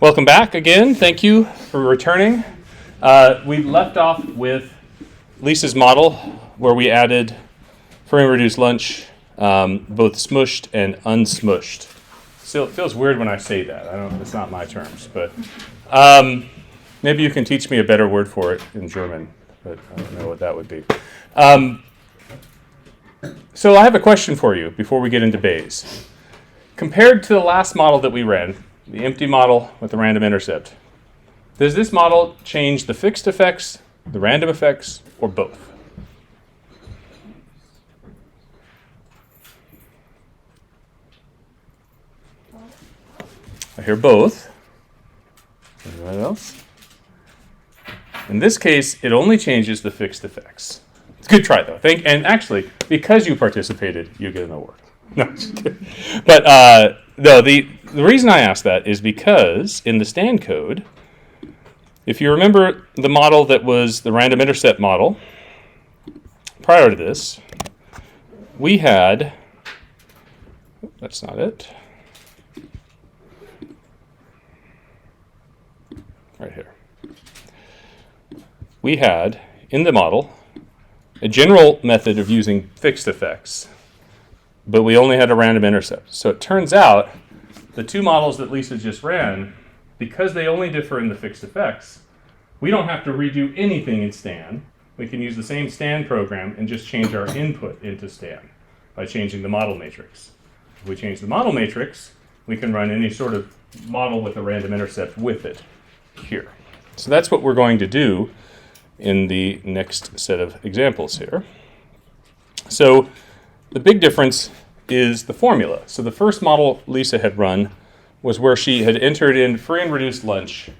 Welcome back again. Thank you for returning. We left off with Lisa's model where we added free and reduced lunch, both smushed and unsmushed. Still, it feels weird when I say that. It's not my terms, but maybe you can teach me a better word for it in German, but I don't know what that would be. So I have a question for you before we get into Bayes. Compared to the last model that we ran, the empty model with the random intercept, does this model change the fixed effects, the random effects, or both? I hear both. Anyone else? In this case, it only changes the fixed effects. It's a good try, though. And actually, because you participated, you get an award. No, just kidding. But no, the reason I asked that is because in the stand code, if you remember the model that was the random intercept model, prior to this, we had, that's not it, right here. We had, in the model, a general method of using fixed effects, but we only had a random intercept. So it turns out the two models that Lisa just ran, because they only differ in the fixed effects, we don't have to redo anything in Stan. We can use the same Stan program and just change our input into Stan by changing the model matrix. If we change the model matrix, we can run any sort of model with a random intercept with it here. So that's what we're going to do in the next set of examples here. So the big difference is the formula. So the first model Lisa had run was where she had entered in free and reduced lunch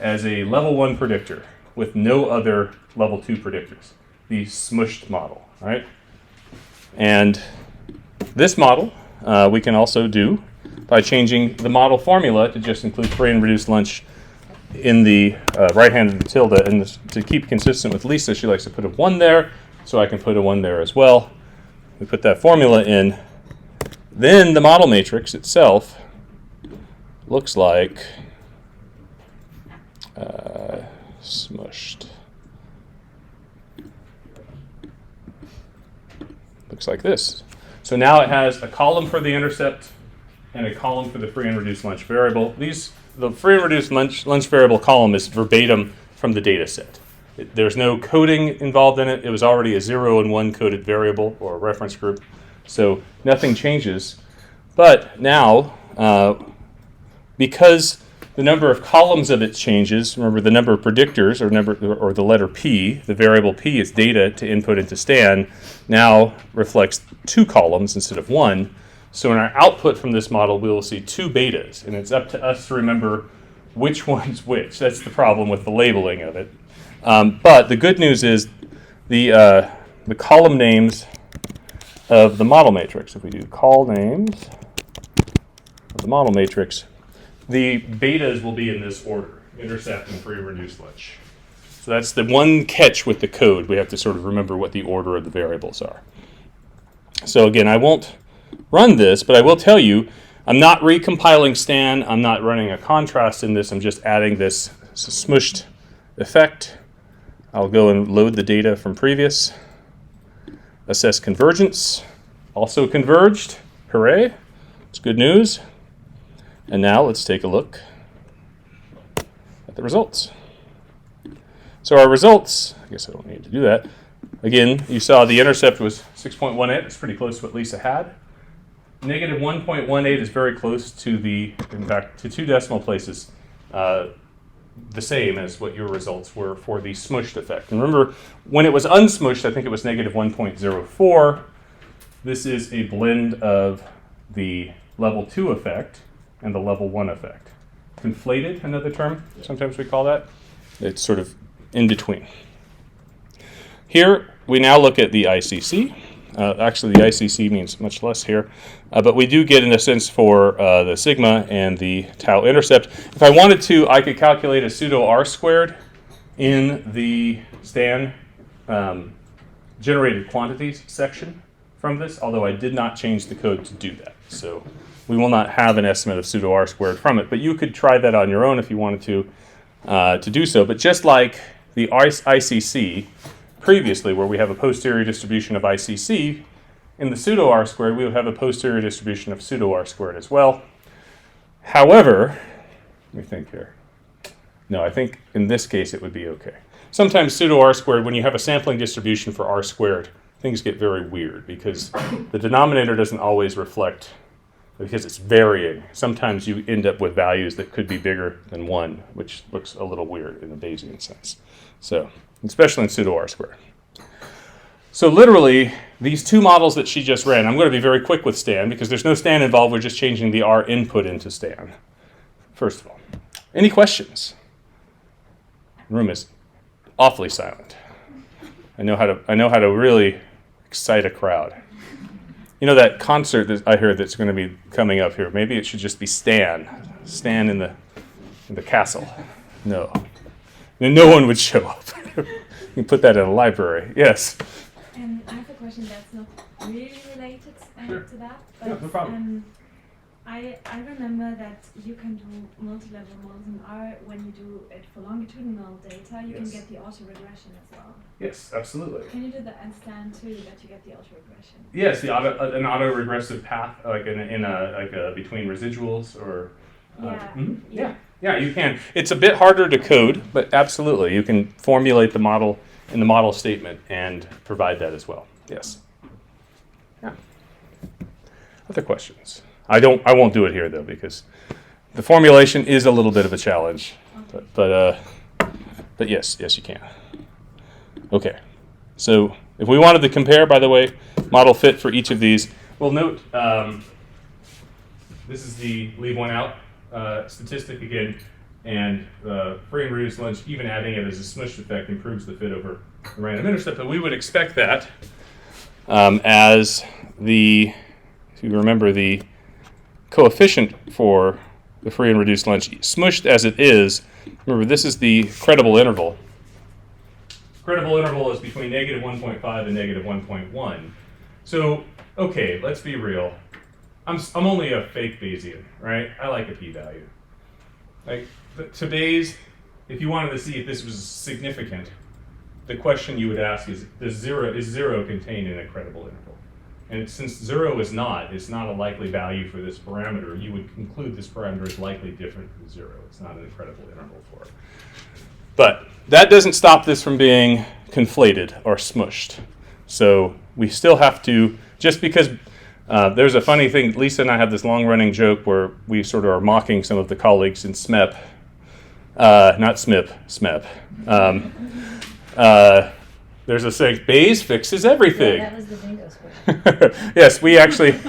as a level 1 predictor with no other level 2 predictors, the smushed model, right? And this model we can also do by changing the model formula to just include free and reduced lunch in the right hand of the tilde. And to keep consistent with Lisa, she likes to put a 1 there, so I can put a 1 there as well. We put that formula in. Then the model matrix itself looks like smushed. Looks like this. So now it has a column for the intercept and a column for the free and reduced lunch variable. The free and reduced lunch variable column is verbatim from the data set. There's no coding involved in it. It was already a 0 and 1 coded variable or a reference group. So nothing changes. But now, because the number of columns of it changes, remember the number of predictors or the letter P, the variable P is data to input into Stan, now reflects 2 columns instead of 1. So in our output from this model, we will see 2 betas, and it's up to us to remember which one's which. That's the problem with the labeling of it. But the good news is the column names of the model matrix. If we do call names of the model matrix, the betas will be in this order: intercept and free and reduced lunch. So that's the one catch with the code. We have to sort of remember what the order of the variables are. So again, I won't run this, but I will tell you, I'm not recompiling Stan. I'm not running a contrast in this. I'm just adding this smushed effect. I'll go and load the data from previous. Assess convergence. Also converged. Hooray. It's good news. And now let's take a look at the results. So our results, I guess I don't need to do that. Again, you saw the intercept was 6.18. It's pretty close to what Lisa had. Negative 1.18 is very close to in fact, to 2 decimal places, the same as what your results were for the smushed effect. And remember, when it was unsmushed, I think it was negative 1.04. This is a blend of the level 2 effect and the level 1 effect. Conflated, another term, sometimes we call that. It's sort of in between. Here, we now look at the ICC. Actually, the ICC means much less here, but we do get in a sense for the sigma and the tau intercept. If I wanted to, I could calculate a pseudo r squared in the Stan generated quantities section from this, although I did not change the code to do that. So we will not have an estimate of pseudo r squared from it. But you could try that on your own if you wanted to do so. But just like the ICC previously, where we have a posterior distribution of ICC, in the pseudo r squared, we would have a posterior distribution of pseudo r squared as well. However, let me think here. No, I think in this case it would be okay. Sometimes pseudo r squared, when you have a sampling distribution for r squared, things get very weird because the denominator doesn't always reflect, because it's varying. Sometimes you end up with values that could be bigger than 1, which looks a little weird in a Bayesian sense. So, especially in pseudo r squared. So literally, these two models that she just ran, I'm going to be very quick with Stan because there's no Stan involved. We're just changing the R input into Stan. First of all, any questions? The room is awfully silent. I know how to really excite a crowd. You know that concert that I heard that's going to be coming up here? Maybe it should just be Stan in the castle. No, no one would show up. You can put that in a library. Yes. I have a question that's not really related to that, but no problem. I remember that you can do multi-level models in R when you do it for longitudinal data. You can get the autoregression as well. Yes, absolutely. Can you do that and Stan too, that you get the autoregression? Yes, an autoregressive path, like between residuals or. Yeah, you can. It's a bit harder to code, but absolutely, you can formulate the model in the model statement and provide that as well. Yes. Yeah. Other questions? I won't do it here though because the formulation is a little bit of a challenge. Okay. But yes, you can. Okay. So if we wanted to compare, by the way, model fit for each of these, we'll note this is the leave one out statistic again, and free and reduced lunch, even adding it as a smushed effect, improves the fit over the random intercept. But we would expect that as if you remember the coefficient for the free and reduced lunch, smushed as it is, remember this is the credible interval. Credible interval is between negative 1.5 and negative 1.1. So, okay, let's be real. I'm only a fake Bayesian, right? I like a p-value. Like, to Bayes, if you wanted to see if this was significant, the question you would ask is zero contained in a credible interval? And since 0 is not, it's not a likely value for this parameter, you would conclude this parameter is likely different from 0. It's not an incredible interval for it. But that doesn't stop this from being conflated or smushed. So we still have to, just because there's a funny thing, Lisa and I have this long-running joke where we sort of are mocking some of the colleagues in SMiP, not SMiP, SMEP. There's a saying, Bayes fixes everything. Yeah, that was the bingo square. Yes, we actually,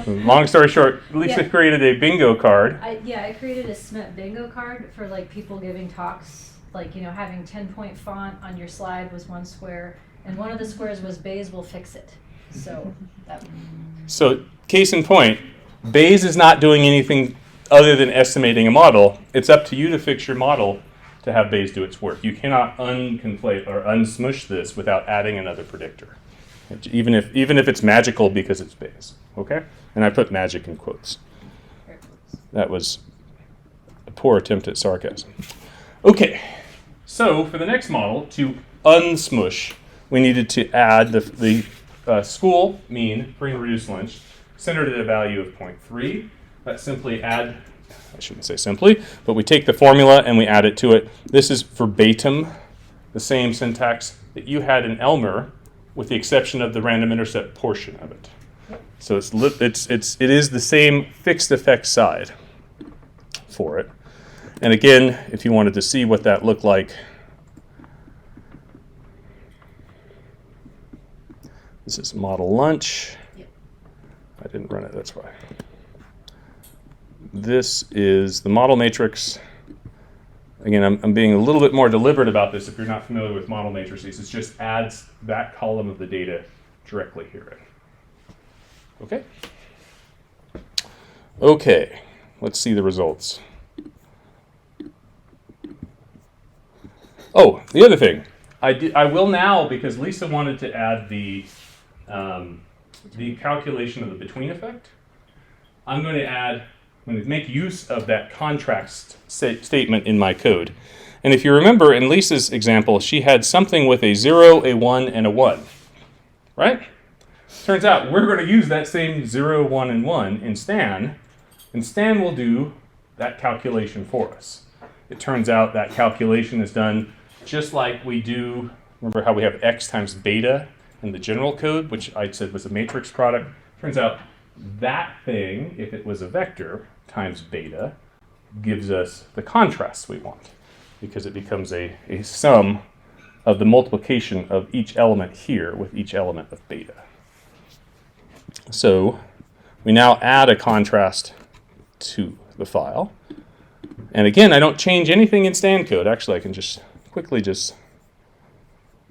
long story short, Lisa created a bingo card. I created a SMiP bingo card for like people giving talks, like, you know, having 10-point font on your slide was one square, and one of the squares was Bayes will fix it. So case in point, Bayes is not doing anything other than estimating a model. It's up to you to fix your model to have Bayes do its work. You cannot unconflate or unsmush this without adding another predictor, even if it's magical because it's Bayes. Okay? And I put magic in quotes. That was a poor attempt at sarcasm. Okay, so for the next model, to unsmush, we needed to add the school mean, free and reduced lunch, centered at a value of 0.3. Let's simply add, I shouldn't say simply, but we take the formula and we add it to it. This is verbatim the same syntax that you had in Elmer, with the exception of the random intercept portion of it. So it is the same fixed effect side for it. And again, if you wanted to see what that looked like, this is model lunch. I didn't run it, that's why. This is the model matrix. Again, I'm being a little bit more deliberate about this if you're not familiar with model matrices. It just adds that column of the data directly here. Okay? Okay, let's see the results. Oh, the other thing. I will now, because Lisa wanted to add the calculation of the between effect. I'm going to make use of that contrast statement in my code. And if you remember in Lisa's example, she had something with a 0, a 1, and a 1, right? Turns out we're going to use that same 0, 1, and 1 in Stan, and Stan will do that calculation for us. It turns out that calculation is done just like we do, remember how we have x times beta in the general code, which I said was a matrix product. Turns out that thing, if it was a vector times beta, gives us the contrast we want, because it becomes a sum of the multiplication of each element here with each element of beta. So we now add a contrast to the file. And again, I don't change anything in Stan code. Actually, I can just quickly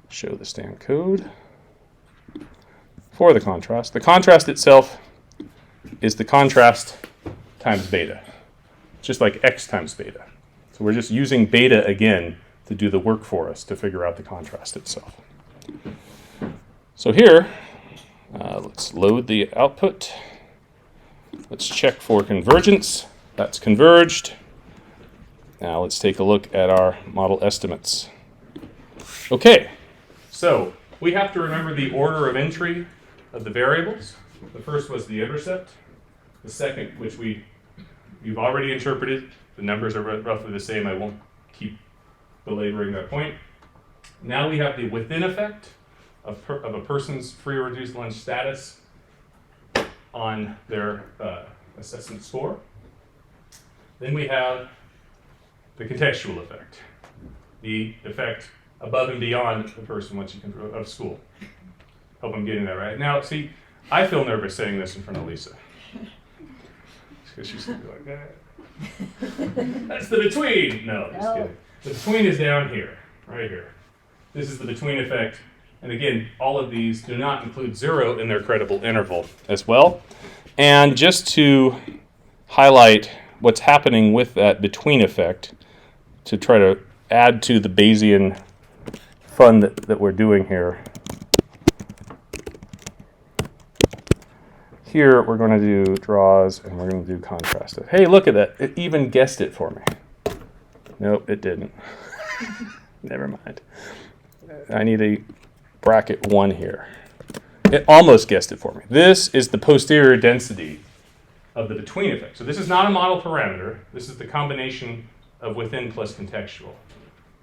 show the Stan code for the contrast. The contrast itself is the contrast times beta, just like x times beta. So we're just using beta again to do the work for us to figure out the contrast itself. So here, let's load the output. Let's check for convergence. That's converged. Now let's take a look at our model estimates. Okay, so we have to remember the order of entry of the variables. The first was the intercept. The second, which you've already interpreted. The numbers are roughly the same. I won't keep belaboring that point. Now we have the within effect of a person's free or reduced lunch status on their assessment score. Then we have the contextual effect, the effect above and beyond the person once you can of school. Hope I'm getting that right. Now, see, I feel nervous saying this in front of Lisa. Because she's going to be like, that's the between. No, just kidding. The between is down here, right here. This is the between effect. And again, all of these do not include 0 in their credible interval as well. And just to highlight what's happening with that between effect, to try to add to the Bayesian fun that we're doing here. Here we're going to do draws and we're going to do contrast. Hey, look at that. It even guessed it for me. Nope, it didn't. Never mind. I need a bracket 1 here. It almost guessed it for me. This is the posterior density of the between effect. So this is not a model parameter. This is the combination of within plus contextual.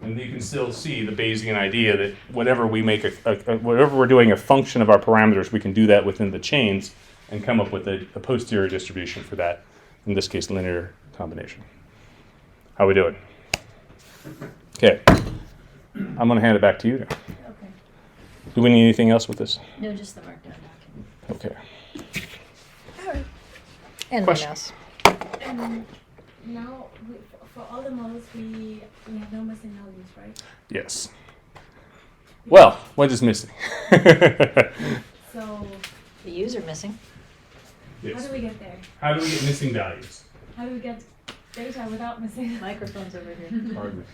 And you can still see the Bayesian idea that whenever we make whenever we're doing a function of our parameters, we can do that within the chains and come up with a posterior distribution for that, in this case, linear combination. How we doing? Okay. I'm going to hand it back to you now. Okay. Do we need anything else with this? No, just the markdown document. Okay. And Question. Now, for all the models, we have no missing values, right? Yes. Well, what is missing? So, The U's are missing. how Yes. do we get there? How do we get missing values? How do we get data without missing? Microphone's over here. Pardon me.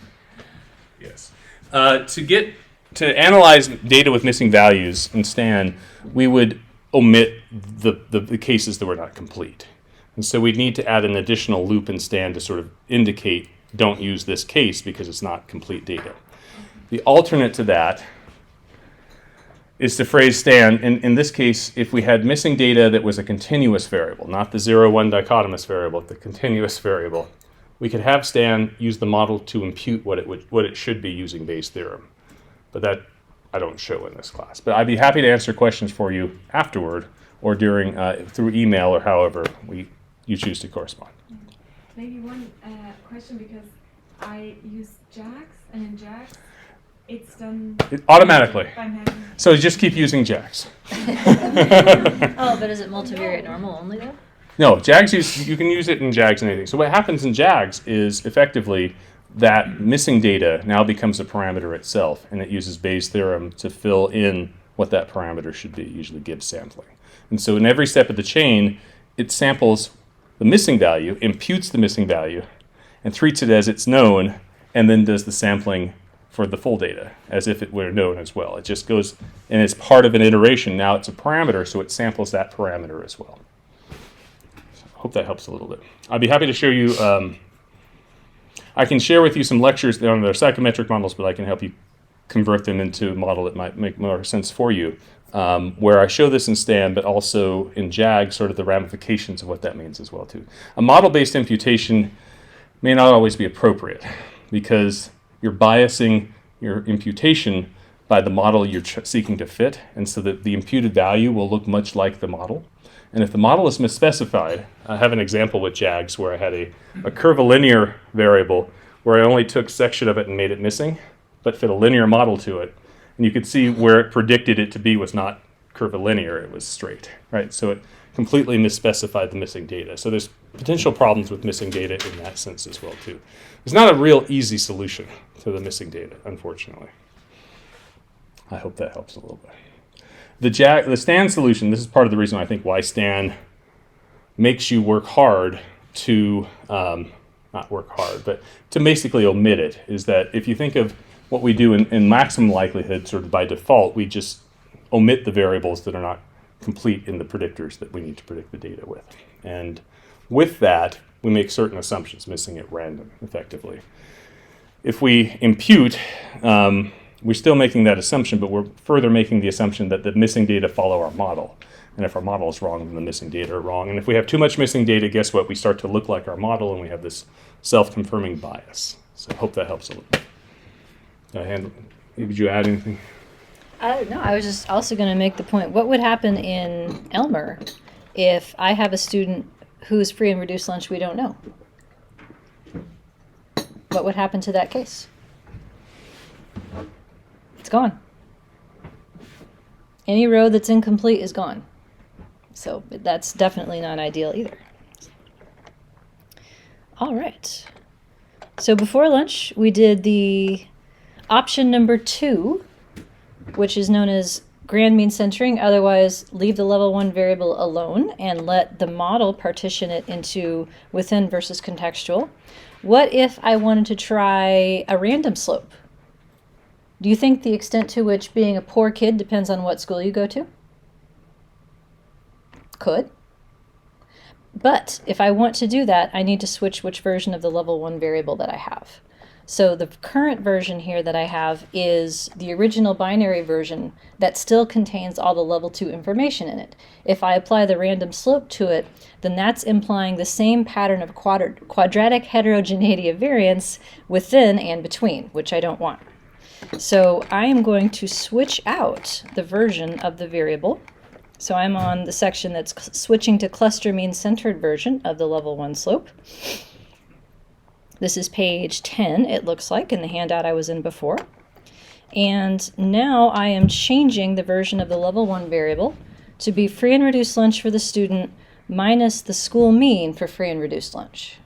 Yes. To analyze data with missing values in Stan, we would omit the cases that were not complete. And so we'd need to add an additional loop in Stan to sort of indicate, don't use this case because it's not complete data. The alternate to that is to phrase Stan, in this case, if we had missing data that was a continuous variable, not the 0-1 dichotomous variable, the continuous variable, we could have Stan use the model to impute what it should be using Bayes' theorem. But that I don't show in this class. But I'd be happy to answer questions for you afterward or during through email or however you choose to correspond. Maybe one question, because I use JAX, and in JAX, it's done Automatically. by memory. So just keep using JAX. Oh, but is it multivariate normal only though? No, JAGS, you can use it in JAGS and anything. So what happens in JAGS is effectively that missing data now becomes a parameter itself, and it uses Bayes' theorem to fill in what that parameter should be, usually Gibbs sampling. And so in every step of the chain, it samples the missing value, imputes the missing value, and treats it as it's known, and then does the sampling for the full data, as if it were known as well. It just goes, and it's part of an iteration. Now it's a parameter, so it samples that parameter as well. So hope that helps a little bit. I'd be happy to show you, I can share with you some lectures on their psychometric models, but I can help you convert them into a model that might make more sense for you, where I show this in STAN, but also in JAG, sort of the ramifications of what that means as well too. A model-based imputation may not always be appropriate because you're biasing your imputation by the model you're seeking to fit, and so that the imputed value will look much like the model. And if the model is misspecified, I have an example with JAGs where I had a curvilinear variable where I only took a section of it and made it missing, but fit a linear model to it. And you could see where it predicted it to be was not curvilinear, it was straight, right? So it completely misspecified the missing data. So there's potential problems with missing data in that sense as well too. There's not a real easy solution to the missing data, unfortunately. I hope that helps a little bit. The STAN solution, this is part of the reason I think why STAN makes you work hard to, not work hard, but to basically omit it, is that if you think of what we do in maximum likelihood, sort of by default, we just omit the variables that are not complete in the predictors that we need to predict the data with. And with that, we make certain assumptions, missing at random, effectively. If we impute, we're still making that assumption, but we're further making the assumption that the missing data follow our model. And if our model is wrong, then the missing data are wrong. And if we have too much missing data, guess what? We start to look like our model, and we have this self-confirming bias. So I hope that helps a little bit. Did you add anything? No, I was just also going to make the point, what would happen in Elmer if I have a student who's free and reduced lunch we don't know? What would happen to that case? It's gone. Any row that's incomplete is gone. So that's definitely not ideal either. All right. So before lunch, we did the option number 2, which is known as grand mean centering. Otherwise, leave the level 1 variable alone and let the model partition it into within versus contextual. What if I wanted to try a random slope? Do you think the extent to which being a poor kid depends on what school you go to? Could. But if I want to do that, I need to switch which version of the level 1 variable that I have. So the current version here that I have is the original binary version that still contains all the level 2 information in it. If I apply the random slope to it, then that's implying the same pattern of quadratic heterogeneity of variance within and between, which I don't want. So I am going to switch out the version of the variable. So I'm on the section that's switching to cluster mean centered version of the level 1 slope. This is page 10, it looks like, in the handout I was in before. And now I am changing the version of the level 1 variable to be free and reduced lunch for the student minus the school mean for free and reduced lunch.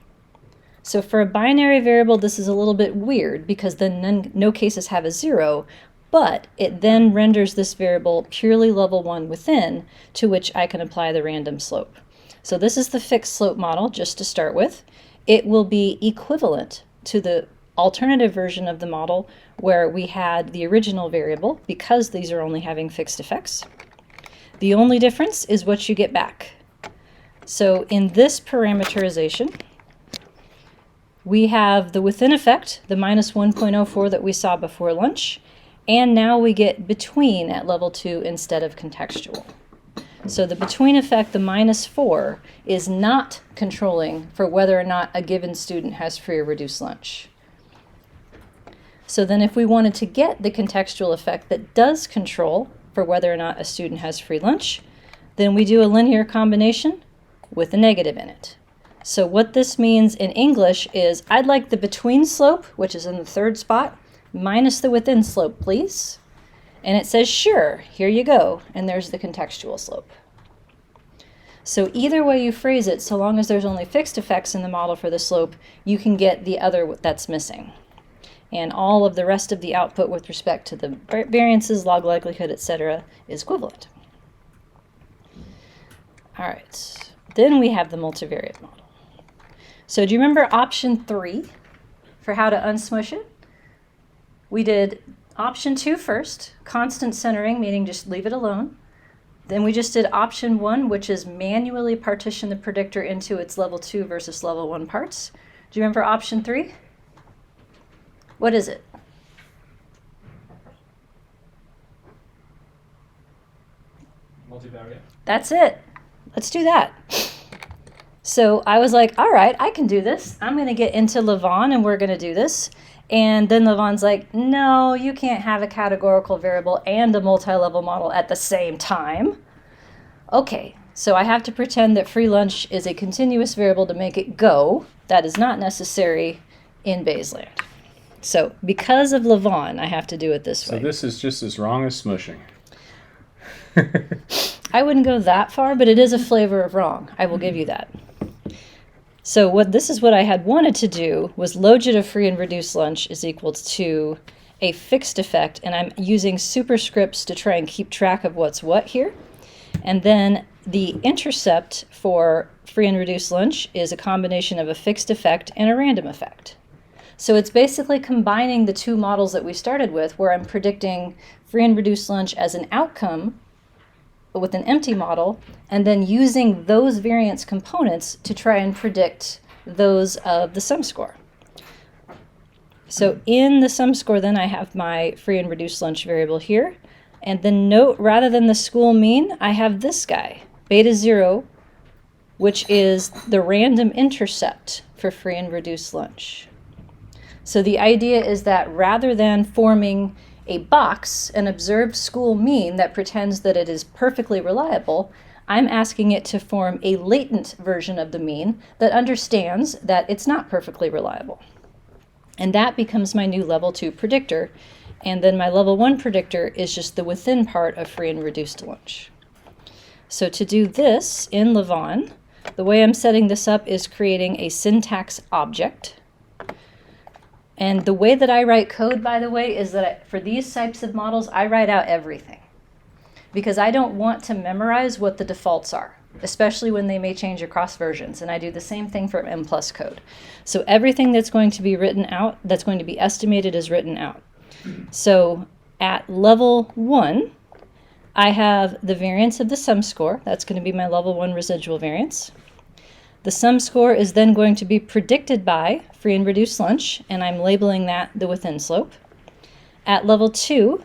So for a binary variable, this is a little bit weird because then no cases have a 0, but it then renders this variable purely level 1 within, to which I can apply the random slope. So this is the fixed slope model, just to start with. It will be equivalent to the alternative version of the model where we had the original variable because these are only having fixed effects. The only difference is what you get back. So in this parameterization, we have the within effect, the minus 1.04 that we saw before lunch, and now we get between at level 2 instead of contextual. So the between effect, the minus 4, is not controlling for whether or not a given student has free or reduced lunch. So then if we wanted to get the contextual effect that does control for whether or not a student has free lunch, then we do a linear combination with a negative in it. So what this means in English is I'd like the between slope, which is in the 3rd spot, minus the within slope, please. And it says, sure, here you go. And there's the contextual slope. So either way you phrase it, so long as there's only fixed effects in the model for the slope, you can get the other that's missing. And all of the rest of the output with respect to the variances, log likelihood, etc. is equivalent. All right, then we have the multivariate model. So do you remember option 3 for how to unsmush it? We did option 2 first, constant centering, meaning just leave it alone. Then we just did option 1, which is manually partition the predictor into its level 2 versus level 1 parts. Do you remember option 3? What is it? Multivariate. That's it. Let's do that. So I was like, all right, I can do this. I'm going to get into Levon and we're going to do this. And then Levon's like, no, you can't have a categorical variable and a multi-level model at the same time. Okay, so I have to pretend that free lunch is a continuous variable to make it go. That is not necessary in Bayesland. So because of Levon, I have to do it this way. So this is just as wrong as smushing. I wouldn't go that far, but it is a flavor of wrong. I will give you that. So this is what I had wanted to do was logit of free and reduced lunch is equal to a fixed effect, and I'm using superscripts to try and keep track of what's what here. And then the intercept for free and reduced lunch is a combination of a fixed effect and a random effect. So it's basically combining the two models that we started with, where I'm predicting free and reduced lunch as an outcome with an empty model, and then using those variance components to try and predict those of the sum score. So in the sum score, then I have my free and reduced lunch variable here. And then note, rather than the school mean, I have this guy, beta 0, which is the random intercept for free and reduced lunch. So the idea is that rather than forming a box, an observed school mean that pretends that it is perfectly reliable, I'm asking it to form a latent version of the mean that understands that it's not perfectly reliable. And that becomes my new level 2 predictor. And then my level 1 predictor is just the within part of free and reduced lunch. So to do this in Levon, the way I'm setting this up is creating a syntax object. And the way that I write code, by the way, is that for these types of models, I write out everything. Because I don't want to memorize what the defaults are, especially when they may change across versions. And I do the same thing for M+ code. So everything that's going to be written out, that's going to be estimated, is written out. So at level 1, I have the variance of the sum score. That's going to be my level 1 residual variance. The sum score is then going to be predicted by free and reduced lunch, and I'm labeling that the within slope. At level 2,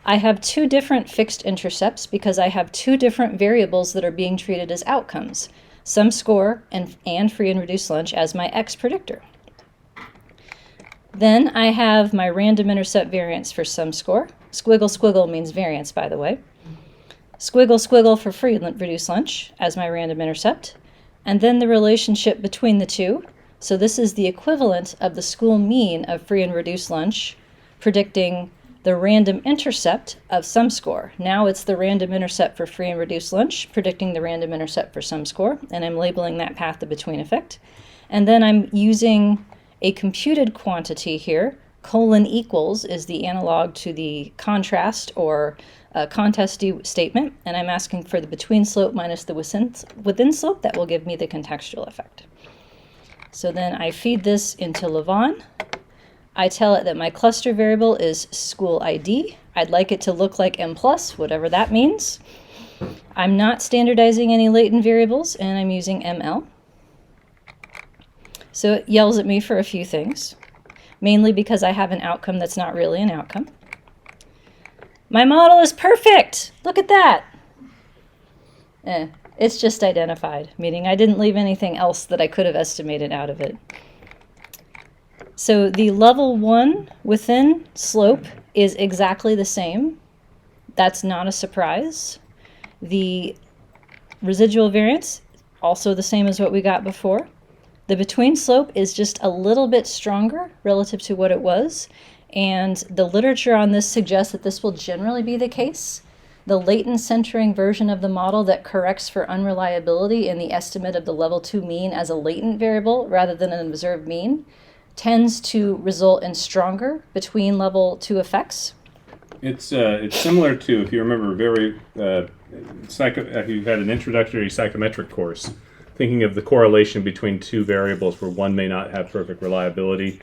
I have two different fixed intercepts because I have two different variables that are being treated as outcomes, sum score and free and reduced lunch as my X predictor. Then I have my random intercept variance for sum score. Squiggle squiggle means variance, by the way. Squiggle squiggle for free and reduced lunch as my random intercept. And then the relationship between the two. So this is the equivalent of the school mean of free and reduced lunch, predicting the random intercept of sum score. Now it's the random intercept for free and reduced lunch, predicting the random intercept for sum score, and I'm labeling that path the between effect. And then I'm using a computed quantity here. Colon equals is the analog to the contrast or contest statement, and I'm asking for the between slope minus the within slope. That will give me the contextual effect. So then I feed this into Levon. I tell it that my cluster variable is school ID. I'd like it to look like M+, whatever that means. I'm not standardizing any latent variables, and I'm using ML. So it yells at me for a few things, mainly because I have an outcome that's not really an outcome. My model is perfect! Look at that! It's just identified, meaning I didn't leave anything else that I could have estimated out of it. So the level 1 within slope is exactly the same. That's not a surprise. The residual variance, also the same as what we got before. The between slope is just a little bit stronger relative to what it was, and the literature on this suggests that this will generally be the case. The latent centering version of the model that corrects for unreliability in the estimate of the level 2 mean as a latent variable rather than an observed mean tends to result in stronger between level 2 effects. It's similar to, if you remember, if you had an introductory psychometric course, thinking of the correlation between two variables where one may not have perfect reliability.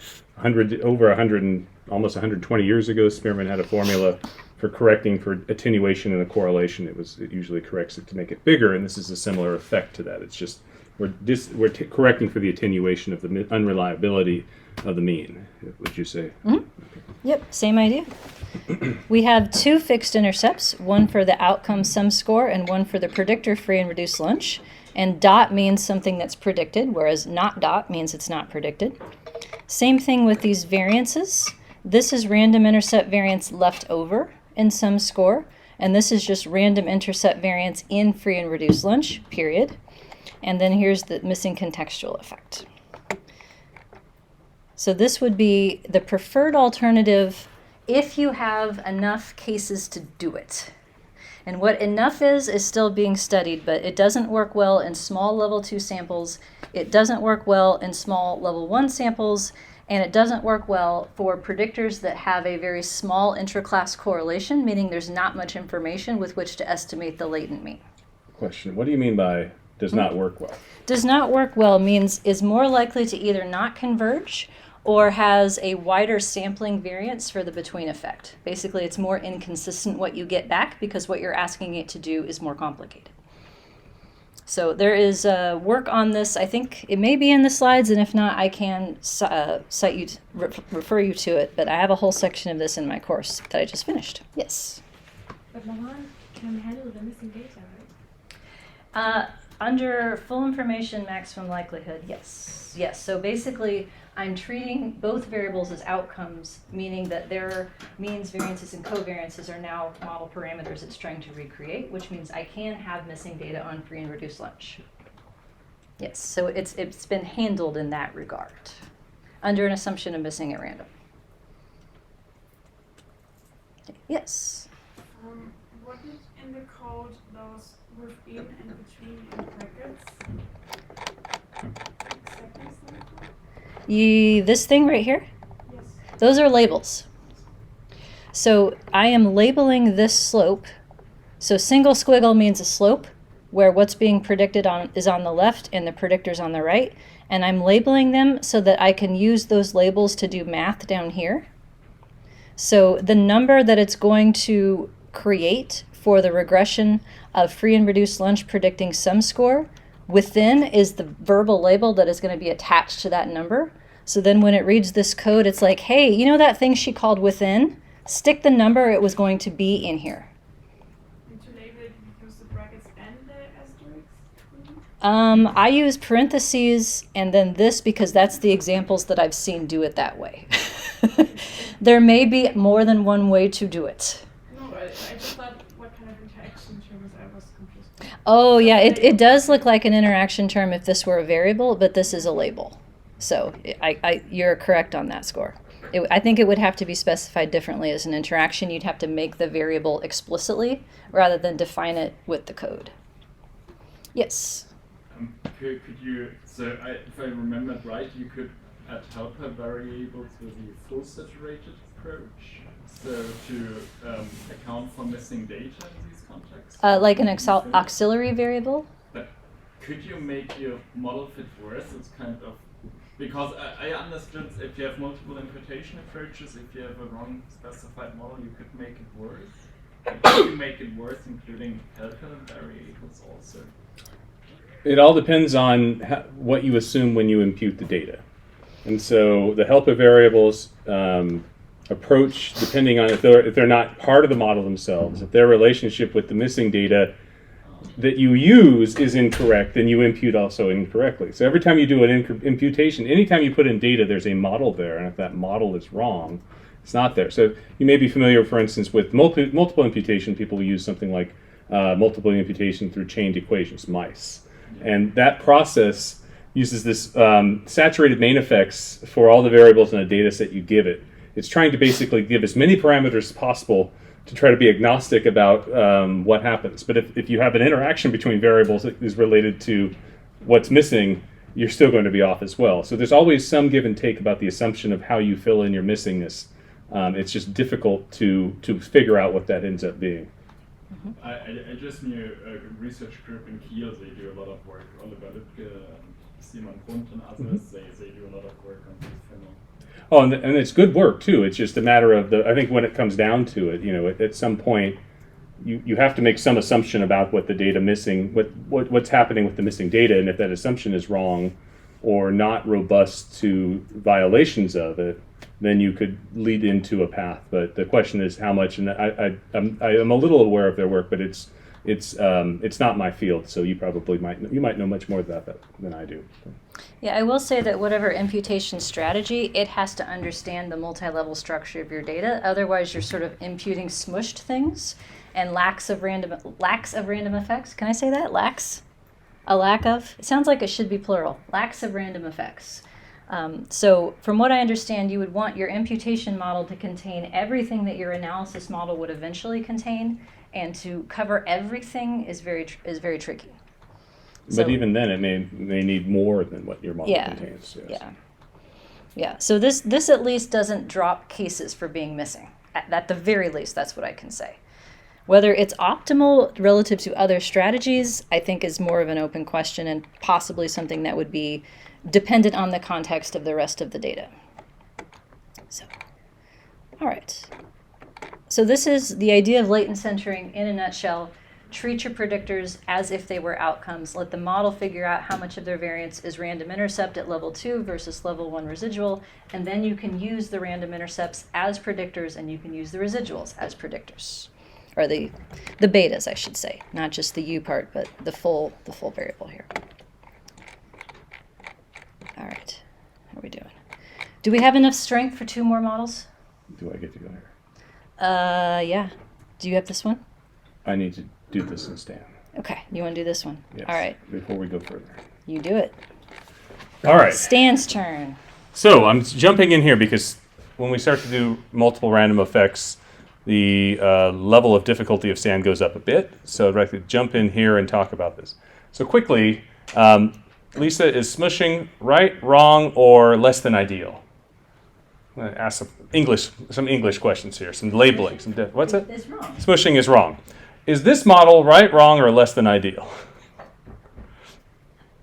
Almost 120 years ago, Spearman had a formula for correcting for attenuation in a correlation, it usually corrects it to make it bigger, and this is a similar effect to that. It's just we're correcting for the attenuation of the unreliability of the mean, would you say? Mm-hmm. Yep, same idea. We have two fixed intercepts, one for the outcome sum score and one for the predictor free and reduced lunch. And dot means something that's predicted, whereas not dot means it's not predicted. Same thing with these variances. This is random intercept variance left over in sum score, and this is just random intercept variance in free and reduced lunch, period. And then here's the missing contextual effect. So this would be the preferred alternative if you have enough cases to do it. And what enough is still being studied, but it doesn't work well in small level 2 samples, it doesn't work well in small level 1 samples, and it doesn't work well for predictors that have a very small intraclass correlation, meaning there's not much information with which to estimate the latent mean. Question, what do you mean by does not work well? Does not work well means is more likely to either not converge or has a wider sampling variance for the between effect. Basically, it's more inconsistent what you get back because what you're asking it to do is more complicated. So there is work on this. I think it may be in the slides, and if not, I can cite you, refer you to it. But I have a whole section of this in my course that I just finished. Yes? But Laurent can handle the missing data, right? Under full information, maximum likelihood, yes. Yes, so basically, I'm treating both variables as outcomes, meaning that their means, variances, and covariances are now model parameters it's trying to recreate, which means I can have missing data on free and reduced lunch. Yes, so it's been handled in that regard, under an assumption of missing at random. Yes? What is in the code those within and between and brackets? Exactly something? This thing right here? Yes. Those are labels. So I am labeling this slope. So single squiggle means a slope where what's being predicted is on the left and the predictor's on the right. And I'm labeling them so that I can use those labels to do math down here. So the number that it's going to create for the regression of free and reduced lunch predicting sum score within is the verbal label that is going to be attached to that number. So then when it reads this code, it's like, hey, you know that thing she called within? Stick the number it was going to be in here. And to label it, use the brackets and the asterisk? I use parentheses and then this because that's the examples that I've seen do it that way. There may be more than one way to do it. No, I just thought what kind of interaction terms I was confused with. Oh yeah, it does look like an interaction term if this were a variable, but this is a label. So you're correct on that score. I think it would have to be specified differently as an interaction. You'd have to make the variable explicitly rather than define it with the code. Yes? Could you, so if I remembered right, you could add helper variables with the full saturated approach, so to account for missing data in these contexts? Like an auxiliary variable? But could you make your model fit worse? It's kind of, because I understood if you have multiple imputation approaches, if you have a wrong specified model, you could make it worse. But could you make it worse, including helper variables also? It all depends on what you assume when you impute the data. And so the helper variables approach, depending on if they're not part of the model themselves, if their relationship with the missing data that you use is incorrect, then you impute also incorrectly. So every time you do an imputation, anytime you put in data, there's a model there, and if that model is wrong, it's not there. So you may be familiar, for instance, with multiple imputation. People will use something like multiple imputation through chained equations, MICE. And that process uses this saturated main effects for all the variables in a data set you give it. It's trying to basically give as many parameters as possible to try to be agnostic about what happens. But if you have an interaction between variables that is related to what's missing, you're still going to be off as well. So there's always some give and take about the assumption of how you fill in your missingness. It's just difficult to figure out what that ends up being. I just knew a research group in Kiel, they do a lot of work, Oliver Lübke, Simon Grund and others, they do a lot of work on this phenomenon. Oh, and it's good work too. It's just a matter of I think when it comes down to it, at some point, you have to make some assumption about what the data missing, what's happening with the missing data, and if that assumption is wrong or not robust to violations of it, then you could lead into a path. But the question is how much. And I'm a little aware of their work, but it's not my field. So you probably might know much more about that than I do. Yeah, I will say that whatever imputation strategy, it has to understand the multi-level structure of your data. Otherwise, you're sort of imputing smushed things and lacks of random effects. Can I say that? Lacks? A lack of? It sounds like it should be plural. Lacks of random effects. So from what I understand, you would want your imputation model to contain everything that your analysis model would eventually contain, and to cover everything is very tricky. But even then, it may need more than what your model contains. Yes. Yeah. So this at least doesn't drop cases for being missing. At the very least, that's what I can say. Whether it's optimal relative to other strategies, I think is more of an open question, and possibly something that would be dependent on the context of the rest of the data. So, all right. So this is the idea of latent centering in a nutshell. Treat your predictors as if they were outcomes. Let the model figure out how much of their variance is random intercept at level 2 versus level 1 residual, and then you can use the random intercepts as predictors, and you can use the residuals as predictors. Or the betas, I should say, not just the U part, but the full variable here. All right, how are we doing? Do we have enough strength for 2 more models? Do I get to go here? Yeah. Do you have this one? I need to do this in Stan. Okay, you want to do this one? Yes. All right, Before we go further. you do it. All right. Stan's turn. So I'm jumping in here because when we start to do multiple random effects, the level of difficulty of Stan goes up a bit. So I'd like to jump in here and talk about this. So quickly, Lisa, is smushing right, wrong, or less than ideal? I'm going to ask some English questions here, some labeling. What's it? It's wrong. Smushing is wrong. Is this model right, wrong, or less than ideal?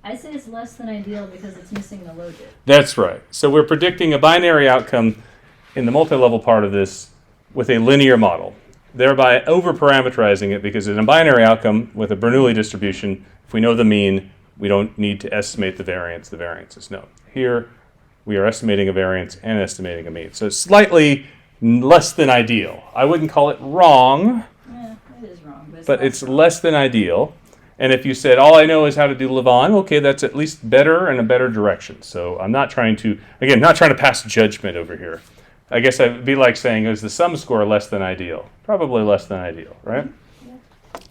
I say it's less than ideal because it's missing the logit. That's right. So we're predicting a binary outcome in the multi-level part of this with a linear model, thereby over-parameterizing it, because in a binary outcome with a Bernoulli distribution, if we know the mean, we don't need to estimate the variance. The variance is known. Here, we are estimating a variance and estimating a mean. So it's slightly less than ideal. I wouldn't call it wrong, Yeah, it is wrong. but it's less than ideal. And if you said, all I know is how to do Levon, okay, that's at least better and a better direction. So I'm not trying to pass judgment over here. I guess I'd be like saying, is the sum score less than ideal? Probably less than ideal, right? Yeah.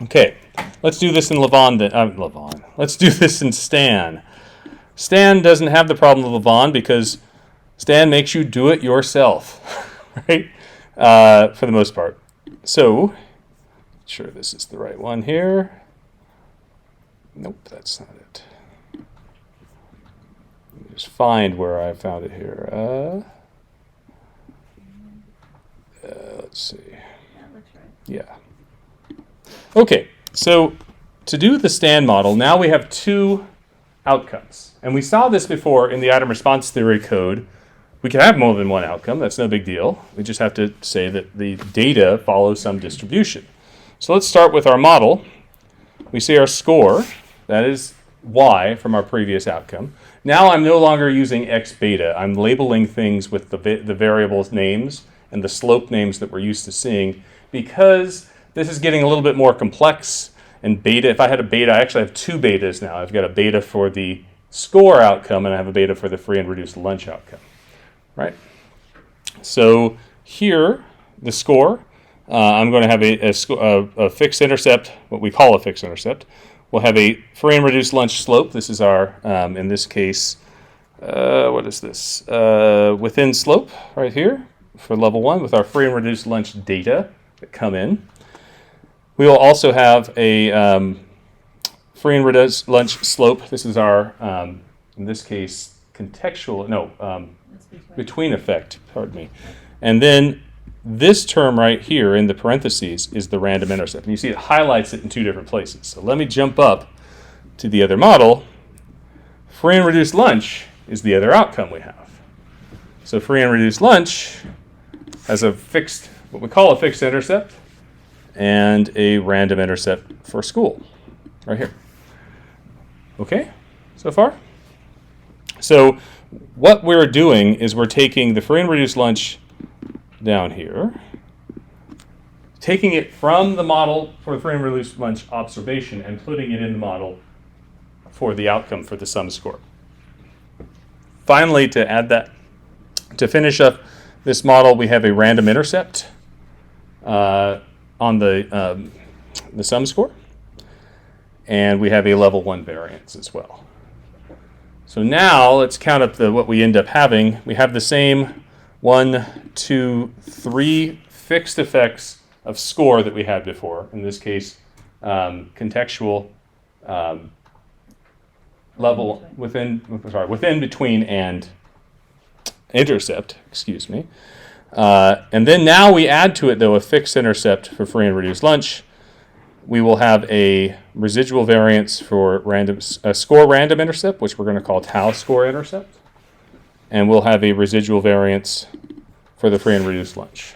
Okay, let's do this in Levon. Let's do this in Stan. Stan doesn't have the problem with Levon because Stan makes you do it yourself, right? For the most part. So, sure this is the right one here. Nope, that's not it. Let me just find where I found it here. Let's see. That looks right. Yeah. Okay, so to do the Stan model, now we have 2 outcomes. And we saw this before in the item response theory code. We can have more than one outcome. That's no big deal. We just have to say that the data follows some distribution. So let's start with our model. We see our score. That is y from our previous outcome. Now I'm no longer using x beta. I'm labeling things with the variables names and the slope names that we're used to seeing, because this is getting a little bit more complex. And beta, if I had a beta, I actually have 2 betas now. I've got a beta for the score outcome, and I have a beta for the free and reduced lunch outcome, right? So here, the score, I'm going to have a fixed intercept, what we call a fixed intercept. We'll have a free and reduced lunch slope. This is our, in this case, what is this? Within slope right here for level 1 with our free and reduced lunch data that come in. We will also have a free and reduced lunch slope. This is our, in this case, between effect, pardon me. And then this term right here in the parentheses is the random intercept. And you see it highlights it in 2 different places. So let me jump up to the other model. Free and reduced lunch is the other outcome we have. So free and reduced lunch has a fixed, what we call a fixed intercept, and a random intercept for school, right here. Okay, so far? So what we're doing is we're taking the free and reduced lunch down here, taking it from the model for the free and reduced lunch observation and putting it in the model for the outcome for the sum score. Finally, to finish up this model, we have a random intercept on the sum score, and we have a level 1 variance as well. So now let's count up what we end up having. We have the same 1, 2, 3 fixed effects of score that we had before. In this case, contextual level within, between, and intercept, excuse me. And then now we add to it, though, a fixed intercept for free and reduced lunch. We will have a residual variance for a score random intercept, which we're going to call tau score intercept. And we'll have a residual variance for the free and reduced lunch.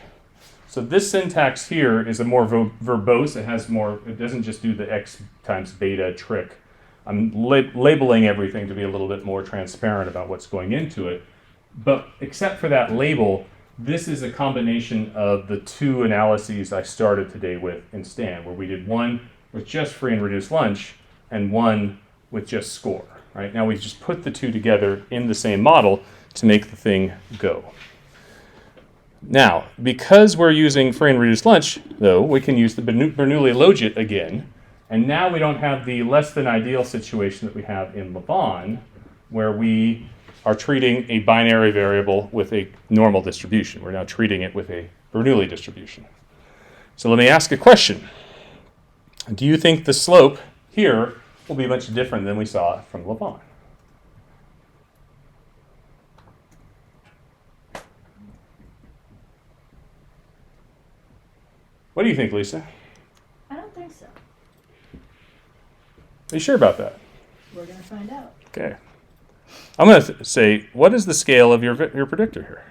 So this syntax here is a more verbose. It has more, it doesn't just do the x times beta trick. I'm labeling everything to be a little bit more transparent about what's going into it. But except for that label, this is a combination of the two analyses I started today with in STAN, where we did one with just free and reduced lunch and one with just score. Right? Now we just put the two together in the same model to make the thing go. Now, because we're using free and reduced lunch, though, we can use the Bernoulli logit again, and now we don't have the less than ideal situation that we have in Lavon, where we are treating a binary variable with a normal distribution. We're now treating it with a Bernoulli distribution. So let me ask a question. Do you think the slope here will be much different than we saw from Lavon? What do you think, Lisa? I don't think so. Are you sure about that? We're going to find out. Okay. I'm going to say, what is the scale of your predictor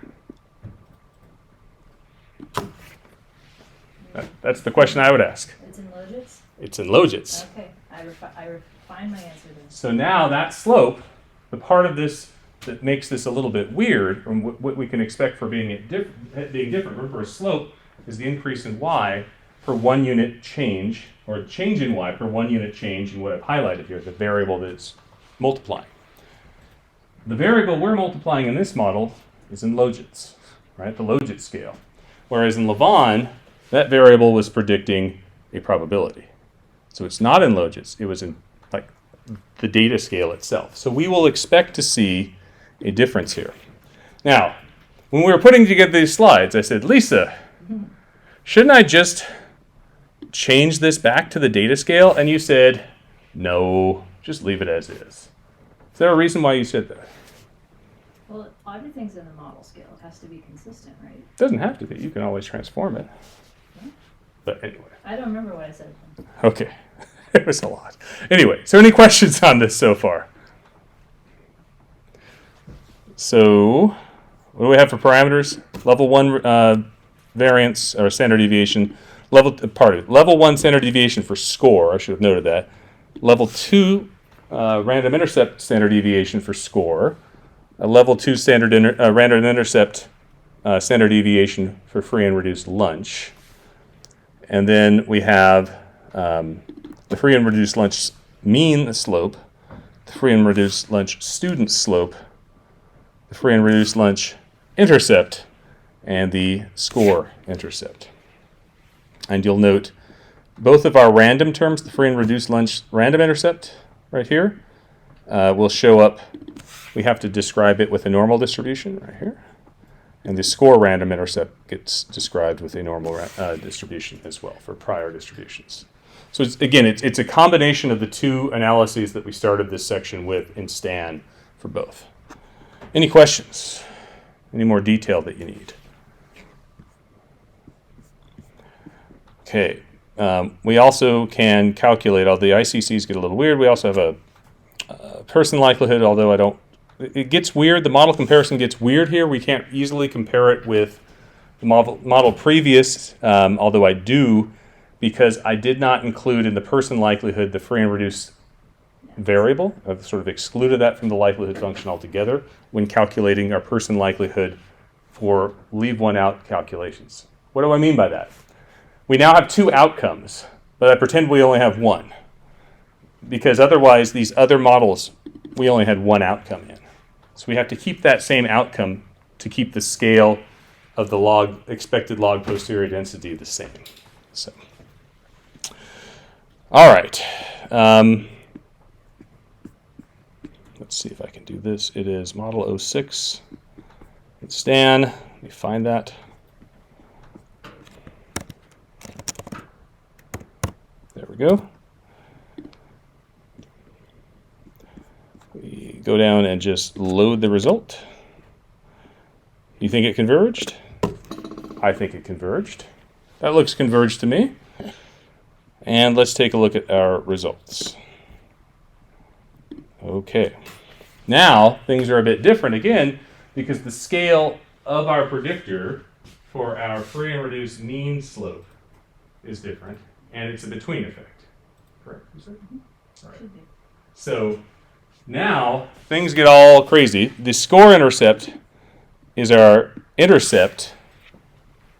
here? That's the question I would ask. It's in logits? It's in logits. Okay, I refine my answer then. So now that slope, the part of this that makes this a little bit weird, from what we can expect for being different, remember a slope is the increase in y per 1 unit change, or change in y per 1 unit change in what I've highlighted here, the variable that's multiplying. The variable we're multiplying in this model is in logits, right? The logit scale. Whereas in Lavon, that variable was predicting a probability. So it's not in logits, it was in like the data scale itself. So we will expect to see a difference here. Now, when we were putting together these slides, I said, Lisa, shouldn't I just change this back to the data scale? And you said, no, just leave it as is. Is there a reason why you said that? Well, everything's in the model scale. It has to be consistent, right? It doesn't have to be. You can always transform it. Yeah. But anyway. I don't remember what I said. Okay. It was a lot. Anyway, so any questions on this so far? So, what do we have for parameters? Level 1 variance or standard deviation. Level 1 standard deviation for score. I should have noted that. Level 2 random intercept standard deviation for score. A level 2 random intercept standard deviation for free and reduced lunch. And then we have the free and reduced lunch mean slope, the free and reduced lunch student slope, the free and reduced lunch intercept, and the score intercept. And you'll note both of our random terms, the free and reduced lunch random intercept right here, will show up. We have to describe it with a normal distribution right here. And the score random intercept gets described with a normal distribution as well for prior distributions. So it's a combination of the two analyses that we started this section with in STAN for both. Any questions? Any more detail that you need? Okay. We also can calculate, all the ICCs get a little weird. We also have a Pearson likelihood, although it gets weird. The model comparison gets weird here. We can't easily compare it with the model previous, although I do, because I did not include in the person likelihood the free and reduced variable. I've sort of excluded that from the likelihood function altogether when calculating our person likelihood for leave one out calculations. What do I mean by that? We now have two outcomes, but I pretend we only have one, because otherwise these other models, we only had one outcome in. So we have to keep that same outcome to keep the scale of the expected log posterior density the same. So, all right. Let's see if I can do this. It is model 06. It's Stan. Let me find that. There we go. We go down and just load the result. You think it converged? I think it converged. That looks converged to me. And let's take a look at our results. Okay. Now, things are a bit different again because the scale of our predictor for our free and reduced mean slope is different, and it's a between effect. Correct? All right. So now things get all crazy. The score intercept is our intercept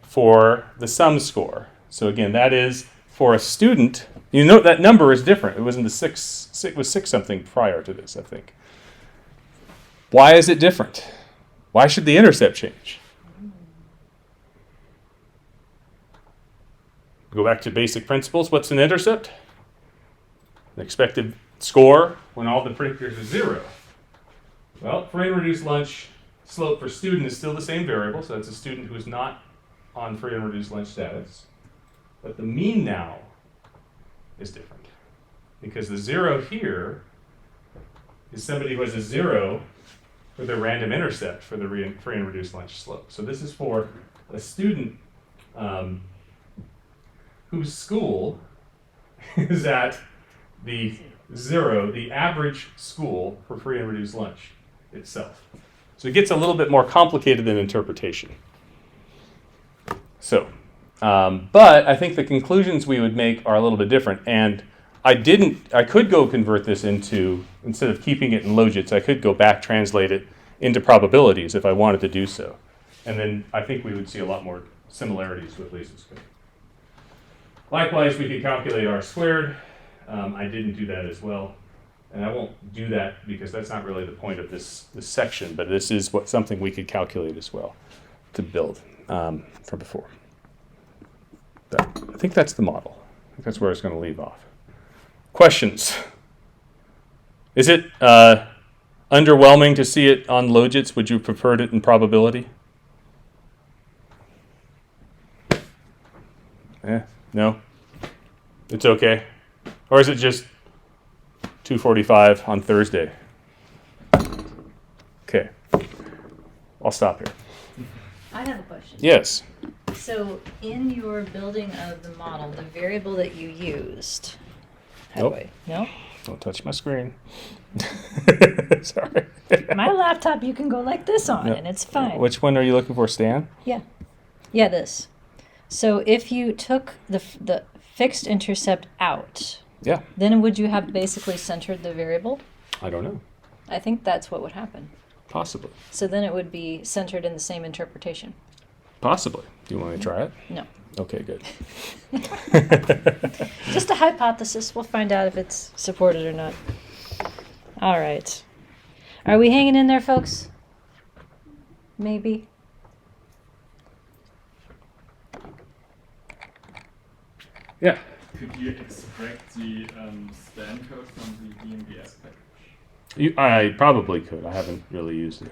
for the sum score. So again, that is for a student. You note that number is different. It was in the it was 6 something prior to this, I think. Why is it different? Why should the intercept change? Go back to basic principles. What's an intercept? The expected score when all the predictors are 0. Well, free and reduced lunch slope for student is still the same variable, so that's a student who is not on free and reduced lunch status. But the mean now is different because the 0 here is somebody who has a 0 for the random intercept for the free and reduced lunch slope. So this is for a student whose school is at the 0, the average school for free and reduced lunch itself. So it gets a little bit more complicated than interpretation. So, but I think the conclusions we would make are a little bit different. And I could go convert this into, instead of keeping it in logits, I could go back translate it into probabilities if I wanted to do so. And then I think we would see a lot more similarities with least squared. Likewise, we could calculate R squared. I didn't do that as well. And I won't do that because that's not really the point of this section, but this is something we could calculate as well to build from before. I think that's the model. I think that's where it's going to leave off. Questions? Is it underwhelming to see it on logits? Would you have preferred it in probability? No? It's okay? Or is it just 2:45 on Thursday? Okay. I'll stop here. I have a question. Yes. So in your building of the model, the variable that you used, Nope. No? Don't touch my screen. Sorry. My laptop you can go like this on No. and it's fine. Which one are you looking for, Stan? Yeah, this. So if you took the fixed intercept out, Yeah. then would you have basically centered the variable? I don't know. I think that's what would happen. Possibly. So then it would be centered in the same interpretation. Possibly. Do you want me to try it? No. Okay, good. Just a hypothesis. We'll find out if it's supported or not. All right. Are we hanging in there, folks? Maybe. Yeah. Could you extract the span code from the DMBS package? I probably could. I haven't really used it.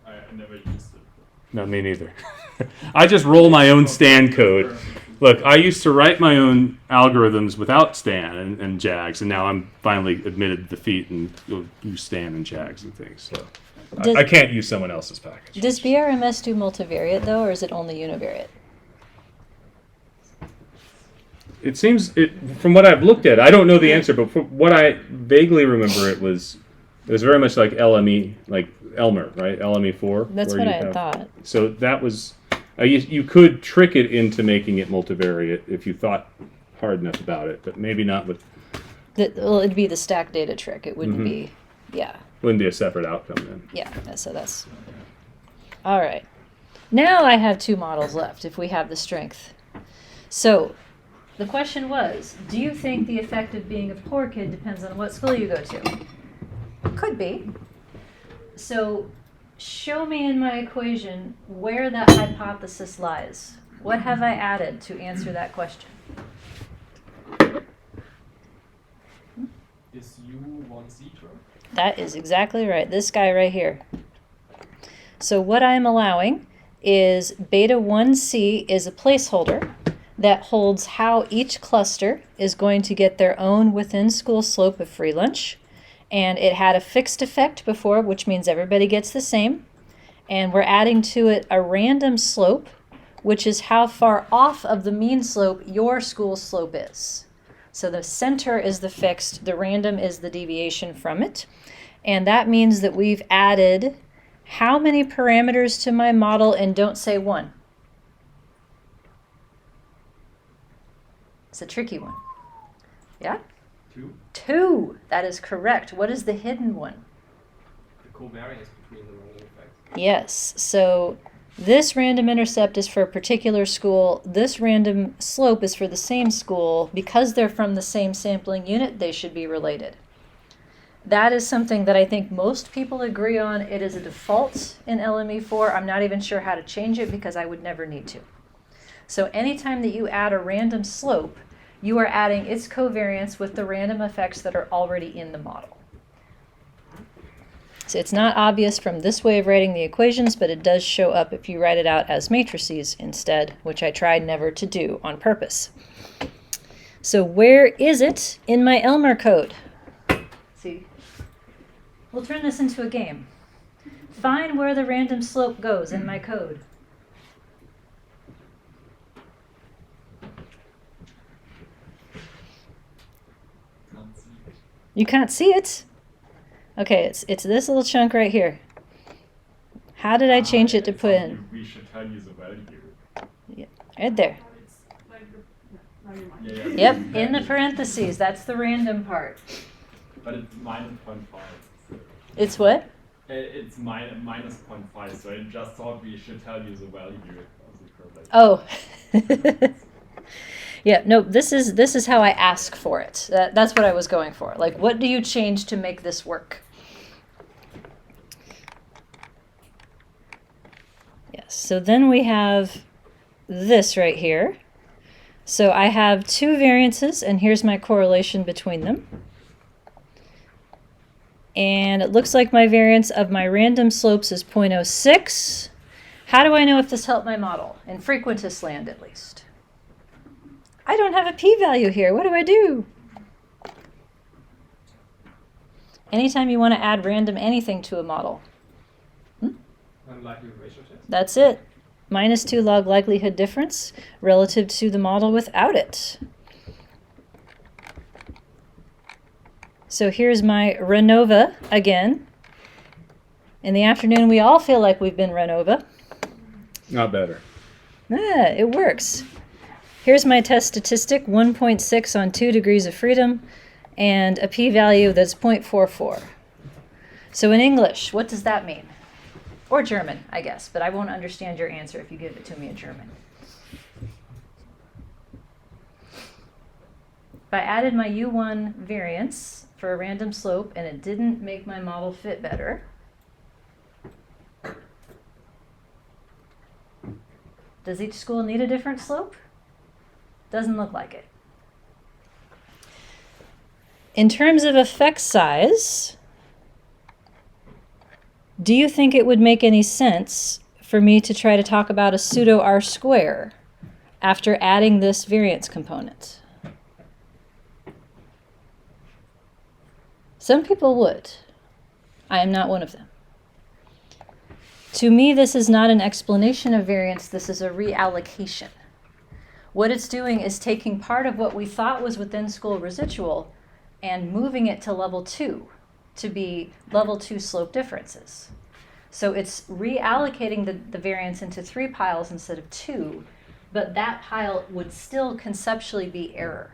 I never used it. No, me neither. I just roll my own Stan code. Look, I used to write my own algorithms without Stan and JAGs, and now I'm finally admitted defeat and use Stan and JAGs and things. So I can't use someone else's package. Does BRMS do multivariate, though, or is it only univariate? It seems, from what I've looked at, I don't know the answer, but from what I vaguely remember, it was It was very much like LME, like Elmer, right? LME4. That's where what you I thought. So that was, you could trick it into making it multivariate if you thought hard enough about it, but maybe not with, Well, it'd be the stack data trick. It wouldn't be, yeah. wouldn't be a separate outcome then. Yeah, so that's... All right. Now I have 2 models left if we have the strength. So the question was, do you think the effect of being a poor kid depends on what school you go to? Could be. So show me in my equation where that hypothesis lies. What have I added to answer that question? Is U1C term? That is exactly right. This guy right here. So what I'm allowing is beta 1c is a placeholder that holds how each cluster is going to get their own within school slope of free lunch. And it had a fixed effect before, which means everybody gets the same. And we're adding to it a random slope, which is how far off of the mean slope your school slope is. So the center is the fixed, the random is the deviation from it. And that means that we've added how many parameters to my model, and don't say 1. It's a tricky one. Yeah? 2. 2. That is correct. What is the hidden one? The covariance between the random effects. Yes. So this random intercept is for a particular school. This random slope is for the same school. Because they're from the same sampling unit, they should be related. That is something that I think most people agree on. It is a default in LME4. I'm not even sure how to change it because I would never need to. So anytime that you add a random slope, you are adding its covariance with the random effects that are already in the model. So it's not obvious from this way of writing the equations, but it does show up if you write it out as matrices instead, which I tried never to do on purpose. So where is it in my Elmer code? See, we'll turn this into a game. Find where the random slope goes in my code. You can't see it? Okay, it's this little chunk right here. How did I change it to put in? We should tell you the value. Yeah, right there. It's like the, no, Yep, in the parentheses. That's the random part. But it's minus 0.5. So It's what? it's minus 0.5, so I just thought we should tell you the value of the curve. Oh. Yeah, no, this is how I ask for it. That's what I was going for. Like, what do you change to make this work? Yes, so then we have this right here. So I have 2 variances, and here's my correlation between them. And it looks like my variance of my random slopes is 0.06. How do I know if this helped my model? In frequentist land, at least. I don't have a p-value here. What do I do? Anytime you want to add random anything to a model. Unlikely ratio test? That's it. -2 log likelihood difference relative to the model without it. So here's my RANOVA again. In the afternoon, we all feel like we've been RANOVA. Not better. It works. Here's my test statistic, 1.6 on 2 degrees of freedom, and a p-value that's 0.44. So in English, what does that mean? Or German, I guess, but I won't understand your answer if you give it to me in German. If I added my U1 variance for a random slope and it didn't make my model fit better, does each school need a different slope? Doesn't look like it. In terms of effect size, do you think it would make any sense for me to try to talk about a pseudo R-square after adding this variance component? Some people would. I am not one of them. To me, this is not an explanation of variance, this is a reallocation. What it's doing is taking part of what we thought was within school residual and moving it to level 2 to be level 2 slope differences. So it's reallocating the variance into 3 piles instead of 2, but that pile would still conceptually be error.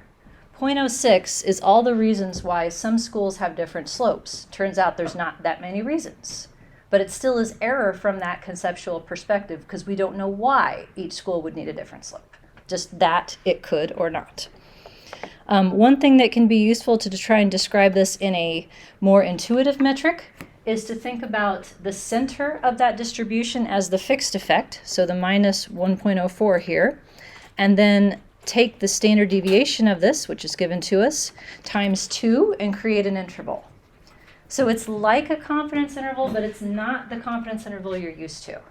0.06 is all the reasons why some schools have different slopes. Turns out there's not that many reasons. But it still is error from that conceptual perspective because we don't know why each school would need a different slope. Just that it could or not. One thing that can be useful to try and describe this in a more intuitive metric is to think about the center of that distribution as the fixed effect, so the minus 1.04 here, and then take the standard deviation of this, which is given to us, times 2 and create an interval. So it's like a confidence interval, but it's not the confidence interval you're used to.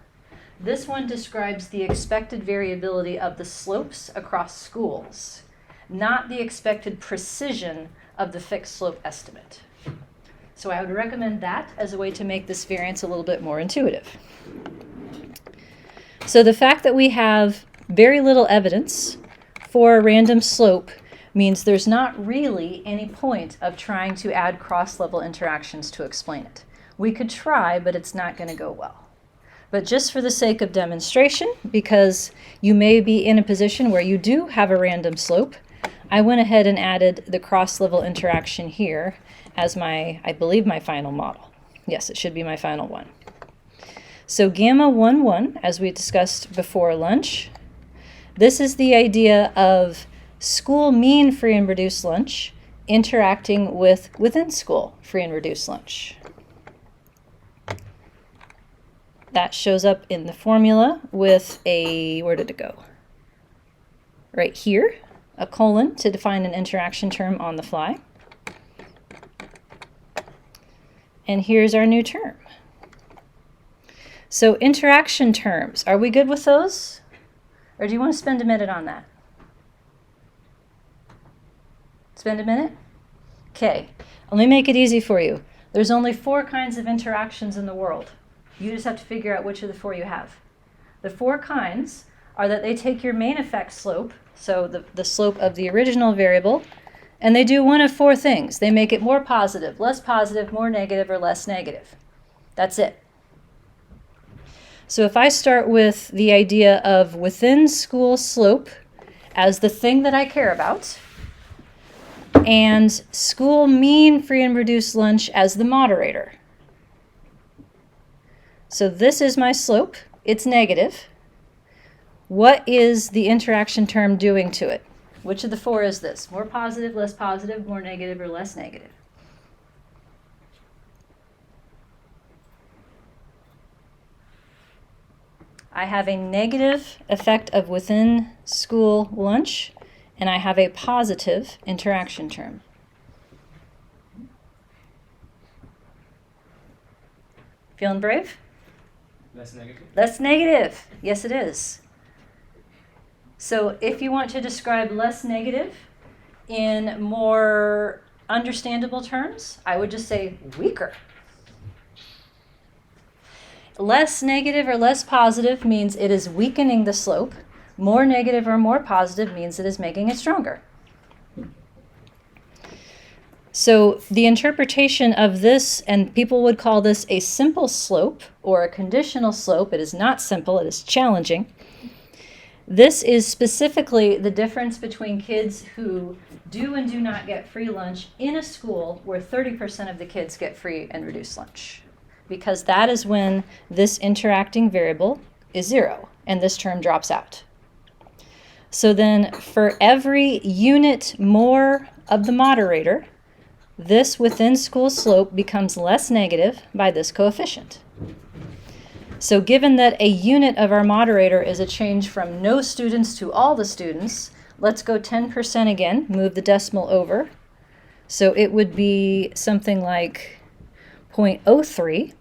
This one describes the expected variability of the slopes across schools, not the expected precision of the fixed slope estimate. So I would recommend that as a way to make this variance a little bit more intuitive. So the fact that we have very little evidence for a random slope means there's not really any point of trying to add cross-level interactions to explain it. We could try, but it's not going to go well. But just for the sake of demonstration, because you may be in a position where you do have a random slope, I went ahead and added the cross-level interaction here as my, I believe, my final model. Yes, it should be my final one. So gamma 1, 1, as we discussed before lunch, this is the idea of school mean free and reduced lunch interacting with within school free and reduced lunch. That shows up in the formula with a, where did it go? Right here, a colon to define an interaction term on the fly. And here's our new term. So interaction terms, are we good with those? Or do you want to spend a minute on that? Spend a minute? Okay, let me make it easy for you. There's only 4 kinds of interactions in the world. You just have to figure out which of the 4 you have. The 4 kinds are that they take your main effect slope, so the slope of the original variable, and they do one of 4 things. They make it more positive, more negative, or less negative. That's it. So if I start with the idea of within school slope as the thing that I care about, and school mean free and reduced lunch as the moderator. So this is my slope. It's negative. What is the interaction term doing to it? Which of the 4 is this? More positive, more negative, or less negative? I have a negative effect of within school lunch, and I have a positive interaction term. Feeling brave? Less negative? Less negative. Yes, it is. So if you want to describe less negative in more understandable terms, I would just say weaker. Less negative or less positive means it is weakening the slope. More negative or more positive means it is making it stronger. So the interpretation of this, and people would call this a simple slope or a conditional slope. It is not simple, it is challenging. This is specifically the difference between kids who do and do not get free lunch in a school where 30% of the kids get free and reduced lunch. Because that is when this interacting variable is 0 and this term drops out. So then for every unit more of the moderator, this within school slope becomes less negative by this coefficient. So given that a unit of our moderator is a change from no students to all the students, let's go 10% again, move the decimal over. So it would be something like 0.03.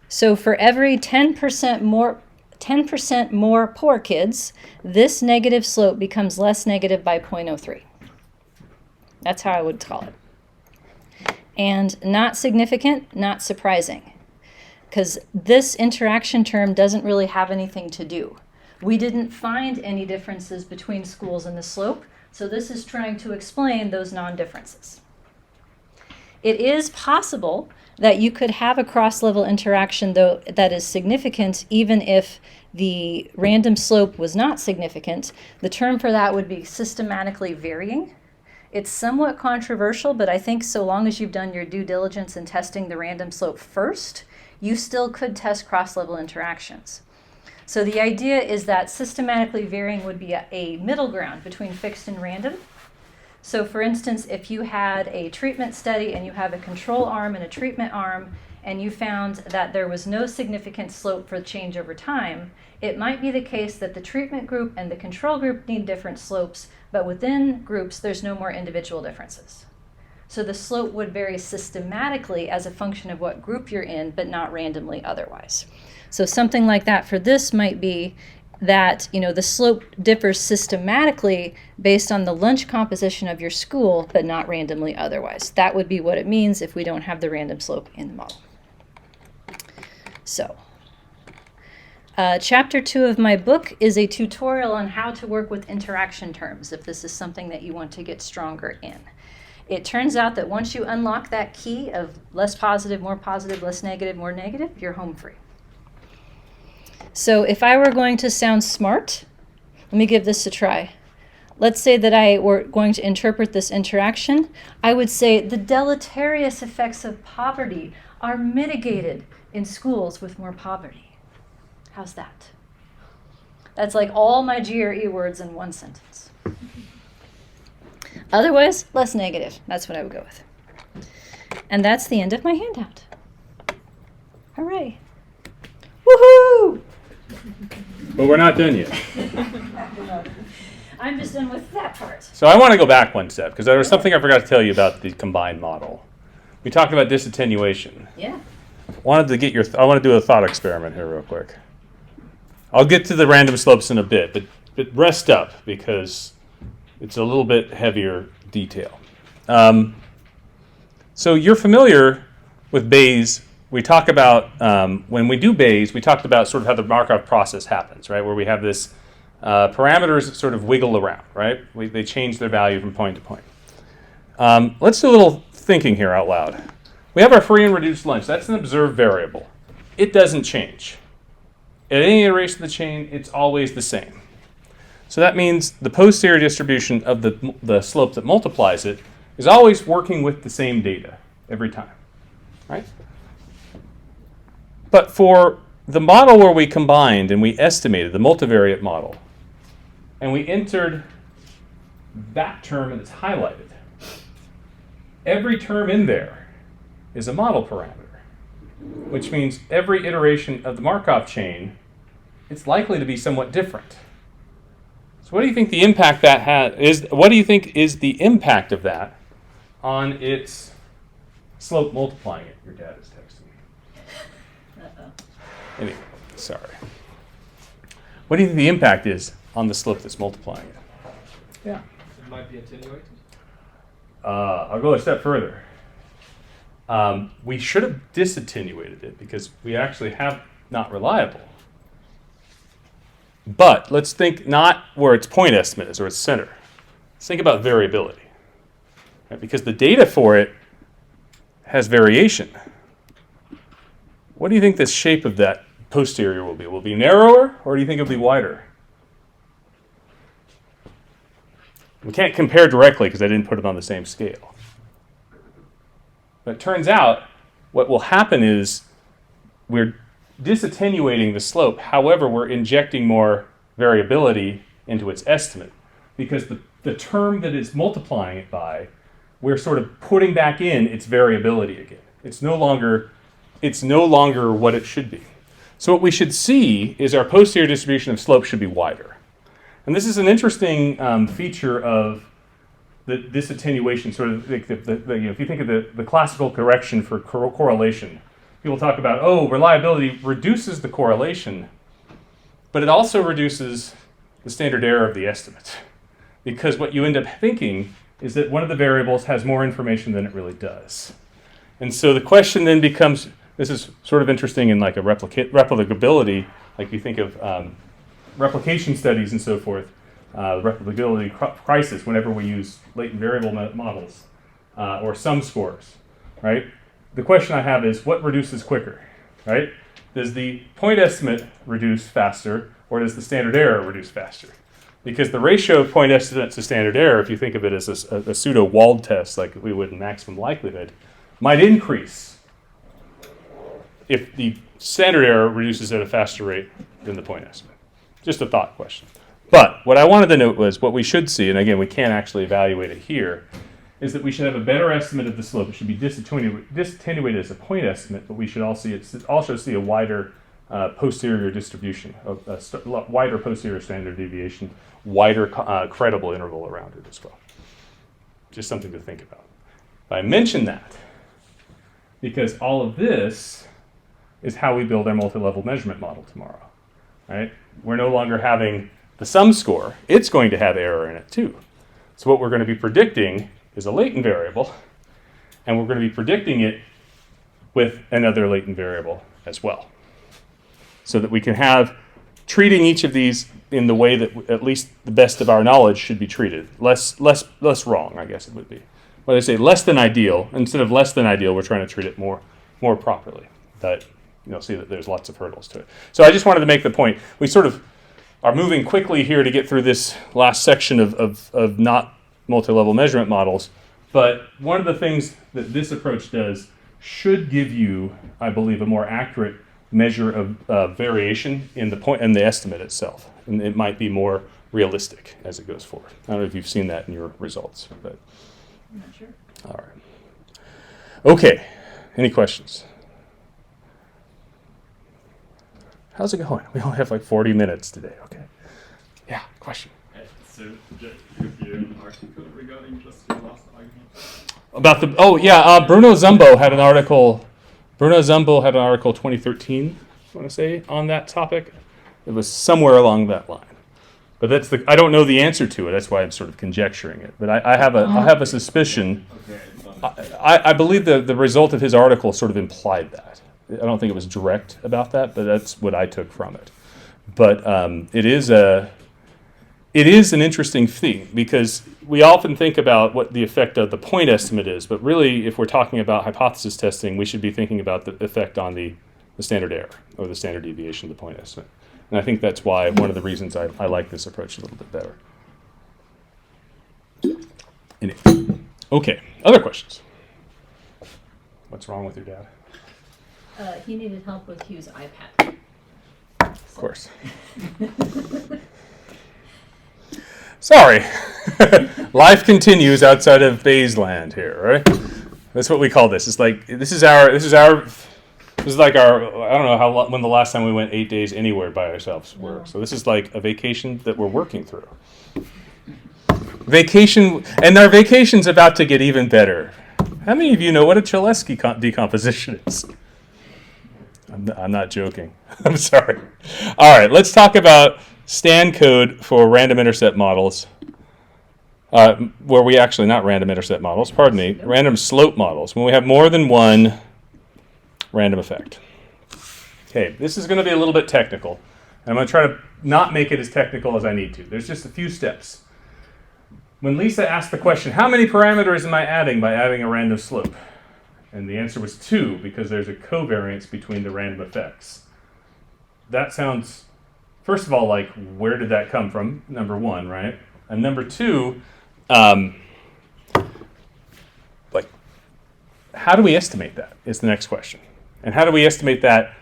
So for every 10% more poor kids, this negative slope becomes less negative by 0.03. That's how I would call it. And not significant, not surprising, because this interaction term doesn't really have anything to do. We didn't find any differences between schools in the slope, so this is trying to explain those non-differences. It is possible that you could have a cross-level interaction, though, that is significant even if the random slope was not significant. The term for that would be systematically varying. It's somewhat controversial, but I think so long as you've done your due diligence in testing the random slope first, you still could test cross-level interactions. So the idea is that systematically varying would be a middle ground between fixed and random. So for instance, if you had a treatment study and you have a control arm and a treatment arm, and you found that there was no significant slope for change over time, it might be the case that the treatment group and the control group need different slopes, but within groups, there's no more individual differences. So the slope would vary systematically as a function of what group you're in, but not randomly otherwise. So something like that for this might be that, you know, the slope differs systematically based on the lunch composition of your school, but not randomly otherwise. That would be what it means if we don't have the random slope in the model. So, chapter 2 of my book is a tutorial on how to work with interaction terms, if this is something that you want to get stronger in. It turns out that once you unlock that key of less positive, less negative, more negative, you're home free. So if I were going to sound smart, let me give this a try. Let's say that I were going to interpret this interaction. I would say the deleterious effects of poverty are mitigated in schools with more poverty. How's that? That's like all my GRE words in one sentence. Otherwise, less negative. That's what I would go with. And that's the end of my handout. Hooray. Woohoo! But we're not done yet. I'm just done with that part. So I want to go back one step, because there was something I forgot to tell you about the combined model. We talked about disattenuation. Yeah. I want to do a thought experiment here real quick. I'll get to the random slopes in a bit, but rest up, because it's a little bit heavier detail. So you're familiar with Bayes. We talk about, when we do Bayes, we talked about sort of how the Markov process happens, right? Where we have this parameters sort of wiggle around, right? They change their value from point to point. Let's do a little thinking here out loud. We have our free and reduced lunch. That's an observed variable. It doesn't change. At any iteration of the chain, it's always the same. So that means the posterior distribution of the slope that multiplies it is always working with the same data every time, right? But for the model where we combined and we estimated, the multivariate model, and we entered that term and it's highlighted, every term in there is a model parameter, which means every iteration of the Markov chain, it's likely to be somewhat different. So what do you think the impact that is? What do you think is the impact of that on its slope multiplying it? Your dad is texting me. Anyway, sorry. What do you think the impact is on the slope that's multiplying it? Yeah. It might be attenuated. I'll go a step further. We should have disattenuated it because we actually have not reliable. But let's think not where its point estimate is or its center. Let's think about variability. Right? Because the data for it has variation. What do you think the shape of that posterior will be? Will it be narrower, or do you think it'll be wider? We can't compare directly because I didn't put it on the same scale. But it turns out what will happen is we're disattenuating the slope. However, we're injecting more variability into its estimate because the term that is multiplying it by, we're sort of putting back in its variability again. It's no longer what it should be. So what we should see is our posterior distribution of slope should be wider. And this is an interesting feature of this attenuation, sort of like if you think of the classical correction for correlation, people talk about, oh, reliability reduces the correlation, but it also reduces the standard error of the estimate. Because what you end up thinking is that one of the variables has more information than it really does. And so the question then becomes, this is sort of interesting in like a replicability, like you think of replication studies and so forth, replicability crisis whenever we use latent variable models or sum scores. right? The question I have is, what reduces quicker, right? Does the point estimate reduce faster, or does the standard error reduce faster? Because the ratio of point estimate to standard error, if you think of it as a pseudo-Wald test, like we would in maximum likelihood, might increase if the standard error reduces at a faster rate than the point estimate. Just a thought question. But what I wanted to note was what we should see, and again, we can't actually evaluate it here, is that we should have a better estimate of the slope. It should be disattenuated as a point estimate, but we should also see a wider posterior distribution, wider posterior standard deviation, wider credible interval around it as well. Just something to think about. I mention that because all of this is how we build our multi-level measurement model tomorrow, right? We're no longer having the sum score. It's going to have error in it too. So what we're going to be predicting is a latent variable, and we're going to be predicting it with another latent variable as well, so that we can have treating each of these in the way that at least the best of our knowledge should be treated. Less wrong, I guess it would be. When I say less than ideal, instead of less than ideal, we're trying to treat it more properly. But you'll see that there's lots of hurdles to it. So I just wanted to make the point. We sort of are moving quickly here to get through this last section of not multi-level measurement models. But one of the things that this approach does should give you, I believe, a more accurate measure of variation in the point and the estimate itself. And it might be more realistic as it goes forward. I don't know if you've seen that in your results, but I'm not sure. all right. Okay, any questions? How's it going? We only have like 40 minutes today, okay. Yeah, question. So, just give you an article regarding just your last argument. About the, Bruno Zumbo had an article 2013, I want to say, on that topic. It was somewhere along that line. But I don't know the answer to it, that's why I'm sort of conjecturing it. But I have a suspicion. Okay, I believe the result of his article sort of implied that. I don't think it was direct about that, but that's what I took from it. But it is an interesting thing, because we often think about what the effect of the point estimate is, but really, if we're talking about hypothesis testing, we should be thinking about the effect on the standard error, or the standard deviation of the point estimate. And I think that's why one of the reasons I like this approach a little bit better. Anyway. Okay, other questions? What's wrong with your dad? He needed help with Hugh's iPad. Of course. Sorry. Life continues outside of Bayes land here, right? That's what we call this. It's like this is like our, I don't know when the last time we went 8 days anywhere by ourselves were. So this is like a vacation that we're working through. Vacation, and our vacation's about to get even better. How many of you know what a Cholesky decomposition is? I'm not joking. I'm sorry. All right, let's talk about stand code for random intercept models, where we actually, not random intercept models, pardon me, random slope models, when we have more than one random effect. Okay, this is going to be a little bit technical. I'm going to try to not make it as technical as I need to. There's just a few steps. When Lisa asked the question, how many parameters am I adding by adding a random slope? And the answer was 2, because there's a covariance between the random effects. That sounds, first of all, like, where did that come from? Number 1, right? And number 2, like, how do we estimate that is the next question. And how do we estimate that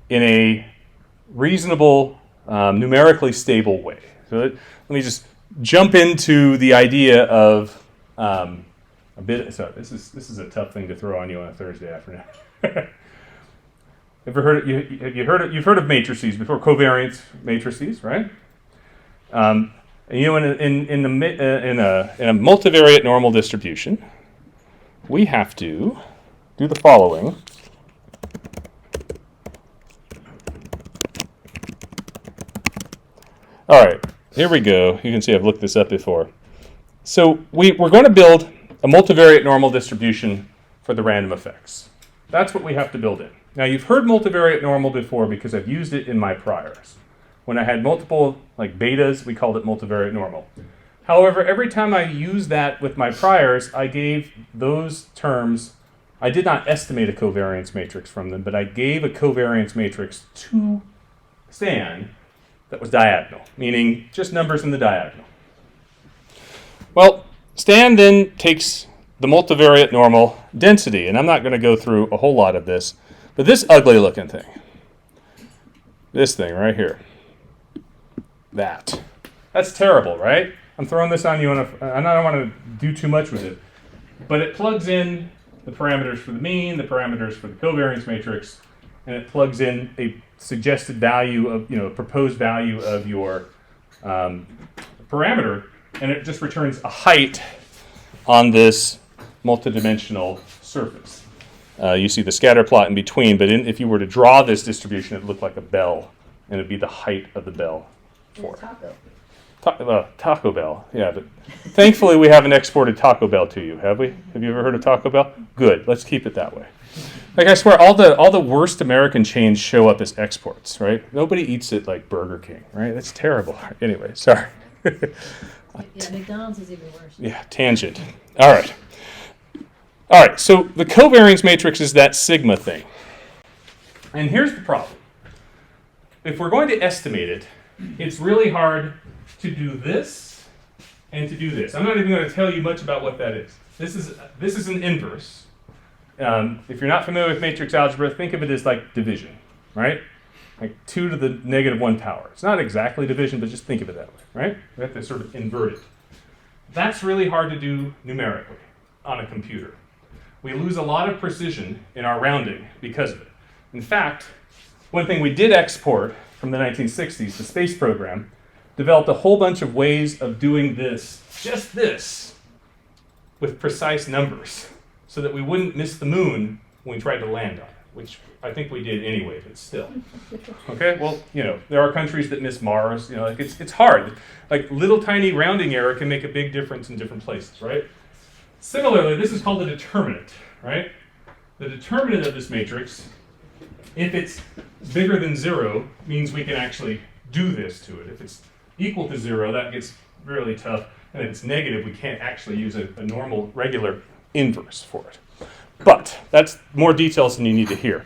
in a reasonable, numerically stable way? So let me just jump into the idea of a bit. So this is a tough thing to throw on you on a Thursday afternoon. You've heard of matrices before, covariance matrices, right? And you know, in a multivariate normal distribution, we have to do the following. All right, here we go. You can see I've looked this up before. So we're going to build a multivariate normal distribution for the random effects. That's what we have to build in. Now, you've heard multivariate normal before because I've used it in my priors. When I had multiple, like betas, we called it multivariate normal. However, every time I used that with my priors, I gave those terms I did not estimate a covariance matrix from them, but I gave a covariance matrix to Stan that was diagonal, meaning just numbers in the diagonal. Well, Stan then takes the multivariate normal density, and I'm not going to go through a whole lot of this, but this ugly looking thing, this thing right here, that's terrible, right? I'm throwing this on you, and I don't want to do too much with it, but it plugs in the parameters for the mean, the parameters for the covariance matrix, and it plugs in a suggested value of, a proposed value of your parameter, and it just returns a height on this multidimensional surface. You see the scatter plot in between, but if you were to draw this distribution, it would look like a bell, and it would be the height of the bell for it. Taco Bell, yeah. But thankfully, we haven't exported Taco Bell to you, have we? Have you ever heard of Taco Bell? Good. Let's keep it that way. Like, I swear, all the worst American chains show up as exports, right? Nobody eats it like Burger King, right? That's terrible. Anyway, sorry. Yeah, McDonald's is even worse. Yeah, tangent. All right. So the covariance matrix is that sigma thing, and here's the problem. If we're going to estimate it, it's really hard to do this and to do this. I'm not even going to tell you much about what that is. This is an inverse. If you're not familiar with matrix algebra, think of it as like division, right? Like 2 to the negative 1 power. It's not exactly division, but just think of it that way, right? We have to sort of invert it. That's really hard to do numerically on a computer. We lose a lot of precision in our rounding because of it. In fact, one thing we did export from the 1960s, the space program, developed a whole bunch of ways of doing this, just this, with precise numbers, so that we wouldn't miss the moon when we tried to land on it, which I think we did anyway, but still. Okay, well, there are countries that miss Mars, it's hard. Like, little tiny rounding error can make a big difference in different places, right? Similarly, this is called the determinant, right? The determinant of this matrix, if it's bigger than 0, means we can actually do this to it. If it's equal to 0, that gets really tough. And if it's negative, we can't actually use a normal, regular inverse for it. But that's more details than you need to hear.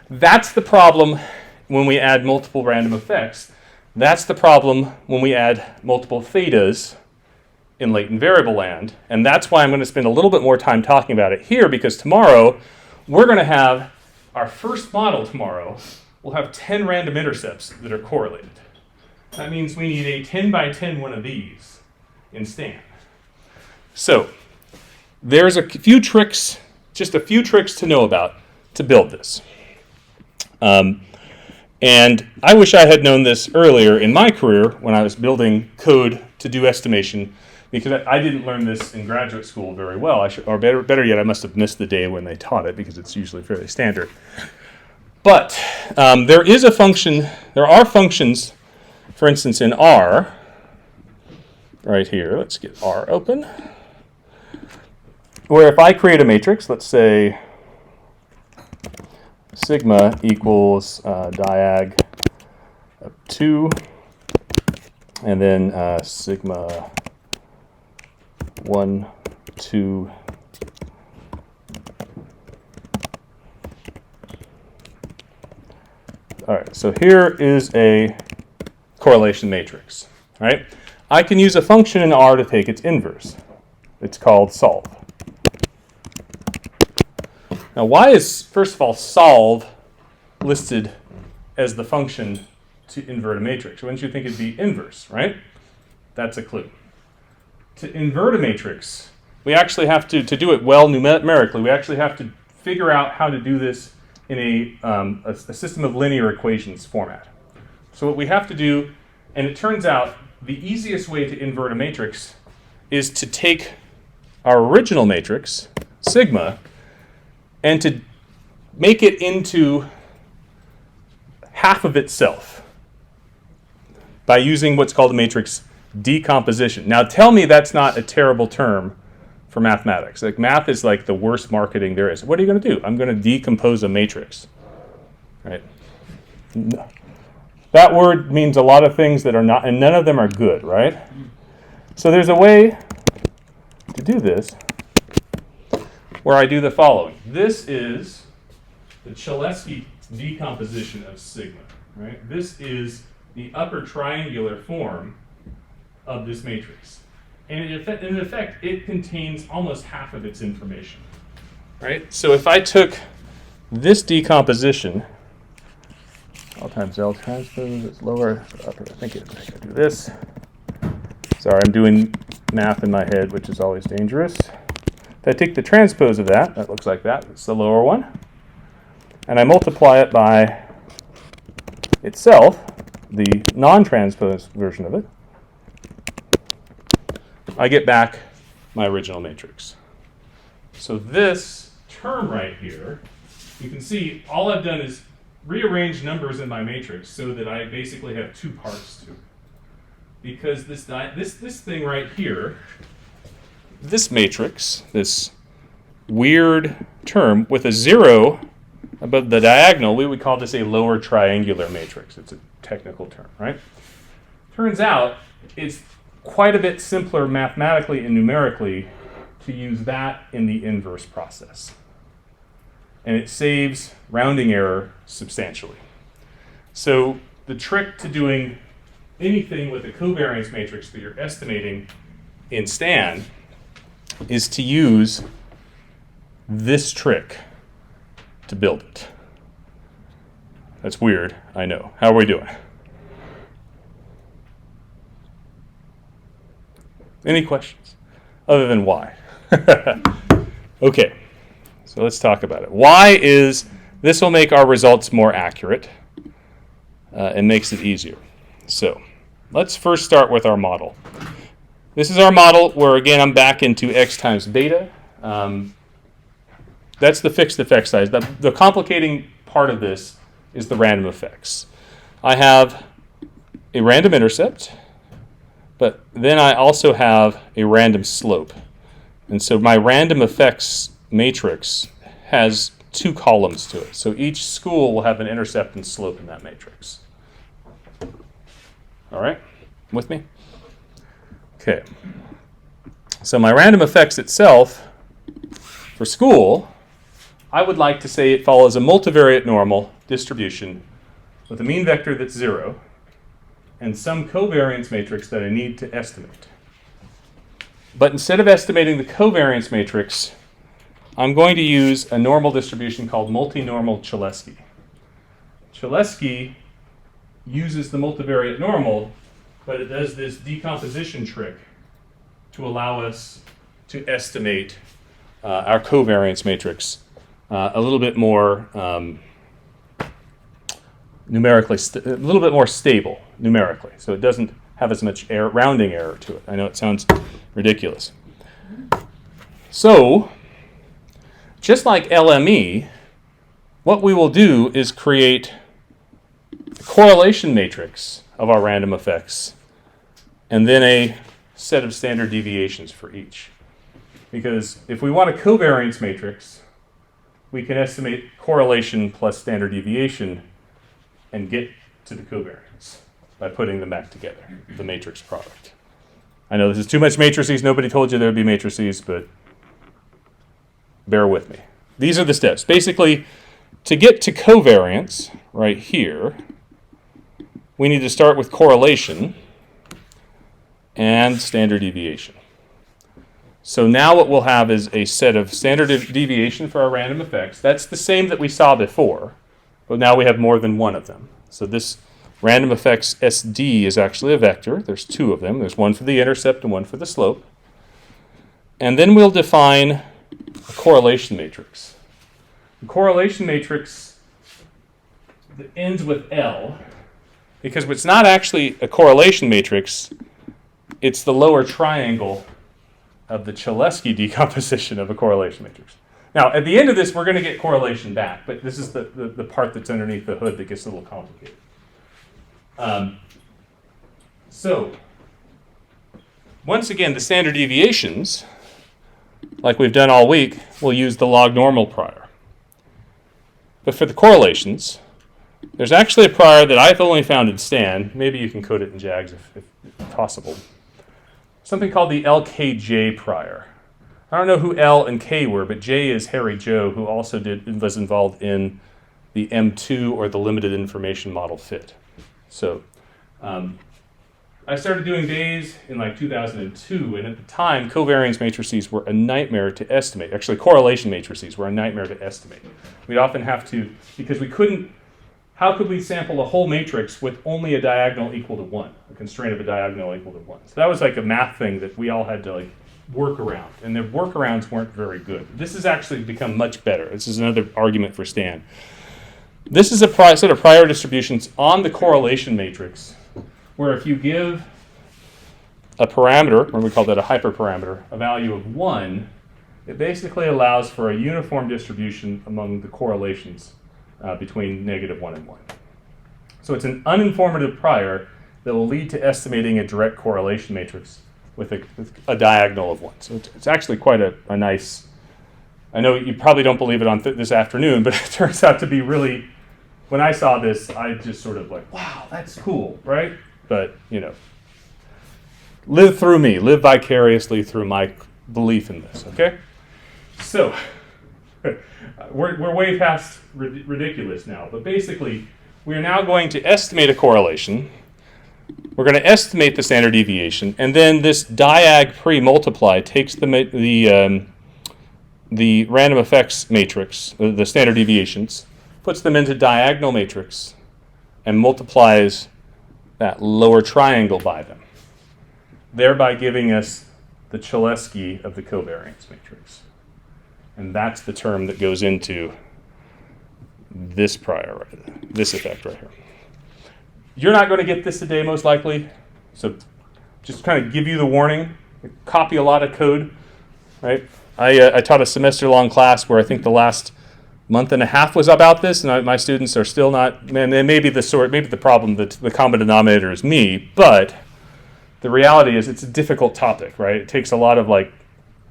That's the problem when we add multiple random effects. That's the problem when we add multiple thetas in latent variable land. And that's why I'm going to spend a little bit more time talking about it here, because tomorrow we're going to have our first model tomorrow. We'll have 10 random intercepts that are correlated. That means we need a 10 by 10 one of these in Stan. So there's a few tricks, just a few tricks to know about to build this. And I wish I had known this earlier in my career when I was building code to do estimation, because I didn't learn this in graduate school very well. Or better yet, I must have missed the day when they taught it, because it's usually fairly standard. But there are functions, for instance, in R, right here, let's get R open, where if I create a matrix, let's say sigma equals diag of 2, and then sigma 1, 2, all right, so here is a correlation matrix, right? I can use a function in R to take its inverse. It's called solve. Now, why is, first of all, solve listed as the function to invert a matrix? Wouldn't you think it'd be inverse, right? That's a clue. To invert a matrix, we actually have to do it well numerically, we actually have to figure out how to do this in a system of linear equations format. So what we have to do, and it turns out the easiest way to invert a matrix is to take our original matrix, sigma, and to make it into half of itself by using what's called a matrix decomposition. Now tell me that's not a terrible term for mathematics. Like, math is like the worst marketing there is. What are you going to do? I'm going to decompose a matrix, right? That word means a lot of things that are not, and none of them are good, right? So there's a way to do this where I do the following. This is the Cholesky decomposition of sigma, right? This is the upper triangular form of this matrix. And in effect, it contains almost half of its information, right? So if I took this decomposition, L times L transpose is lower, upper, I could do this. Sorry, I'm doing math in my head, which is always dangerous. If I take the transpose of that, that looks like that, it's the lower one, and I multiply it by itself, the non-transpose version of it, I get back my original matrix. So this term right here, you can see all I've done is rearrange numbers in my matrix so that I basically have two parts to it. Because this thing right here, this matrix, this weird term with a 0 above the diagonal, we would call this a lower triangular matrix. It's a technical term, right? Turns out it's quite a bit simpler mathematically and numerically to use that in the inverse process. And it saves rounding error substantially. So the trick to doing anything with a covariance matrix that you're estimating in STAN is to use this trick to build it. That's weird, I know. How are we doing? Any questions? Other than why? Okay, so let's talk about it. Why is this will make our results more accurate and makes it easier. So let's first start with our model. This is our model where, again, I'm back into x times beta. That's the fixed effect size. The complicating part of this is the random effects. I have a random intercept, but then I also have a random slope. And so my random effects matrix has two columns to it. So each school will have an intercept and slope in that matrix. All right, with me? Okay. So my random effects itself, for school, I would like to say it follows a multivariate normal distribution with a mean vector that's 0 and some covariance matrix that I need to estimate. But instead of estimating the covariance matrix, I'm going to use a normal distribution called multinormal Cholesky. Cholesky uses the multivariate normal, but it does this decomposition trick to allow us to estimate our covariance matrix a little bit more numerically, a little bit more stable numerically, so it doesn't have as much rounding error to it. I know it sounds ridiculous. So, just like LME, what we will do is create a correlation matrix of our random effects and then a set of standard deviations for each. Because if we want a covariance matrix, we can estimate correlation plus standard deviation and get to the covariance by putting them back together, the matrix product. I know this is too much matrices. Nobody told you there would be matrices, but bear with me. These are the steps. Basically, to get to covariance right here, we need to start with correlation and standard deviation. So now what we'll have is a set of standard deviation for our random effects. That's the same that we saw before, but now we have more than one of them. So this random effects SD is actually a vector. There's two of them. There's one for the intercept and one for the slope. And then we'll define a correlation matrix. The correlation matrix that ends with L, because it's not actually a correlation matrix, it's the lower triangle of the Cholesky decomposition of a correlation matrix. Now, at the end of this, we're going to get correlation back, but this is the part that's underneath the hood that gets a little complicated. So, once again, the standard deviations, like we've done all week, we'll use the log normal prior. But for the correlations, there's actually a prior that I've only found in STAN. Maybe you can code it in JAGS if possible. Something called the LKJ prior. I don't know who L and K were, but J is Harry Joe, who also was involved in the M2 or the limited information model fit. So I started doing Bayes in like 2002, and at the time, covariance matrices were a nightmare to estimate. Actually, correlation matrices were a nightmare to estimate. We'd often have to, because we couldn't, how could we sample a whole matrix with only a diagonal equal to 1, a constraint of a diagonal equal to 1? So that was like a math thing that we all had to like work around, and the workarounds weren't very good. This has actually become much better. This is another argument for Stan. This is a set of prior distributions on the correlation matrix, where if you give a parameter, or we call that a hyperparameter, a value of 1, it basically allows for a uniform distribution among the correlations between -1 and 1. So it's an uninformative prior that will lead to estimating a direct correlation matrix with a diagonal of 1. So it's actually quite a nice, I know you probably don't believe it on this afternoon, but it turns out to be really, when I saw this, I just sort of like, wow, that's cool, right? But, you know, live through me, live vicariously through my belief in this, okay? So, we're way past ridiculous now, but basically, we are now going to estimate a correlation. We're going to estimate the standard deviation, and then this diag pre-multiply takes the random effects matrix, the standard deviations, puts them into diagonal matrix, and multiplies that lower triangle by them, thereby giving us the Cholesky of the covariance matrix. And that's the term that goes into this prior, this effect right here. You're not going to get this today, most likely, so just kind of give you the warning. Copy a lot of code, right? I taught a semester-long class where I think the last month and a half was about this, and my students are still not. And maybe the problem, the common denominator is me, but the reality is it's a difficult topic, right? It takes a lot of like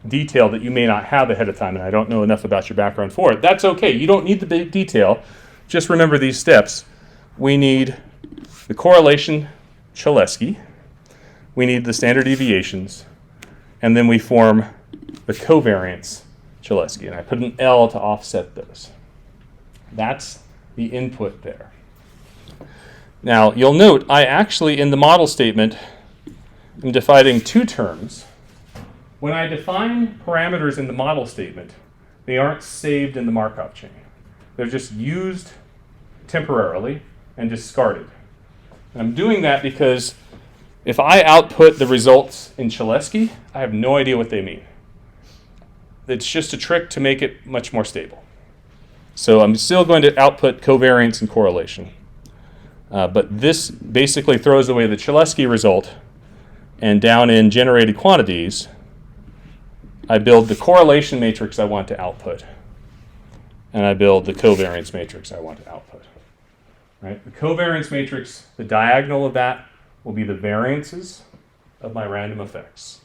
detail that you may not have ahead of time, and I don't know enough about your background for it. That's okay. You don't need the big detail. Just remember these steps. We need the correlation Cholesky. We need the standard deviations, and then we form the covariance Cholesky, and I put an L to offset those. That's the input there. Now, you'll note I actually, in the model statement, am defining two terms. When I define parameters in the model statement, they aren't saved in the Markov chain. They're just used temporarily and discarded. And I'm doing that because if I output the results in Cholesky, I have no idea what they mean. It's just a trick to make it much more stable. So I'm still going to output covariance and correlation. But this basically throws away the Cholesky result, and down in generated quantities, I build the correlation matrix I want to output, and I build the covariance matrix I want to output. Right? The covariance matrix, the diagonal of that will be the variances of my random effects.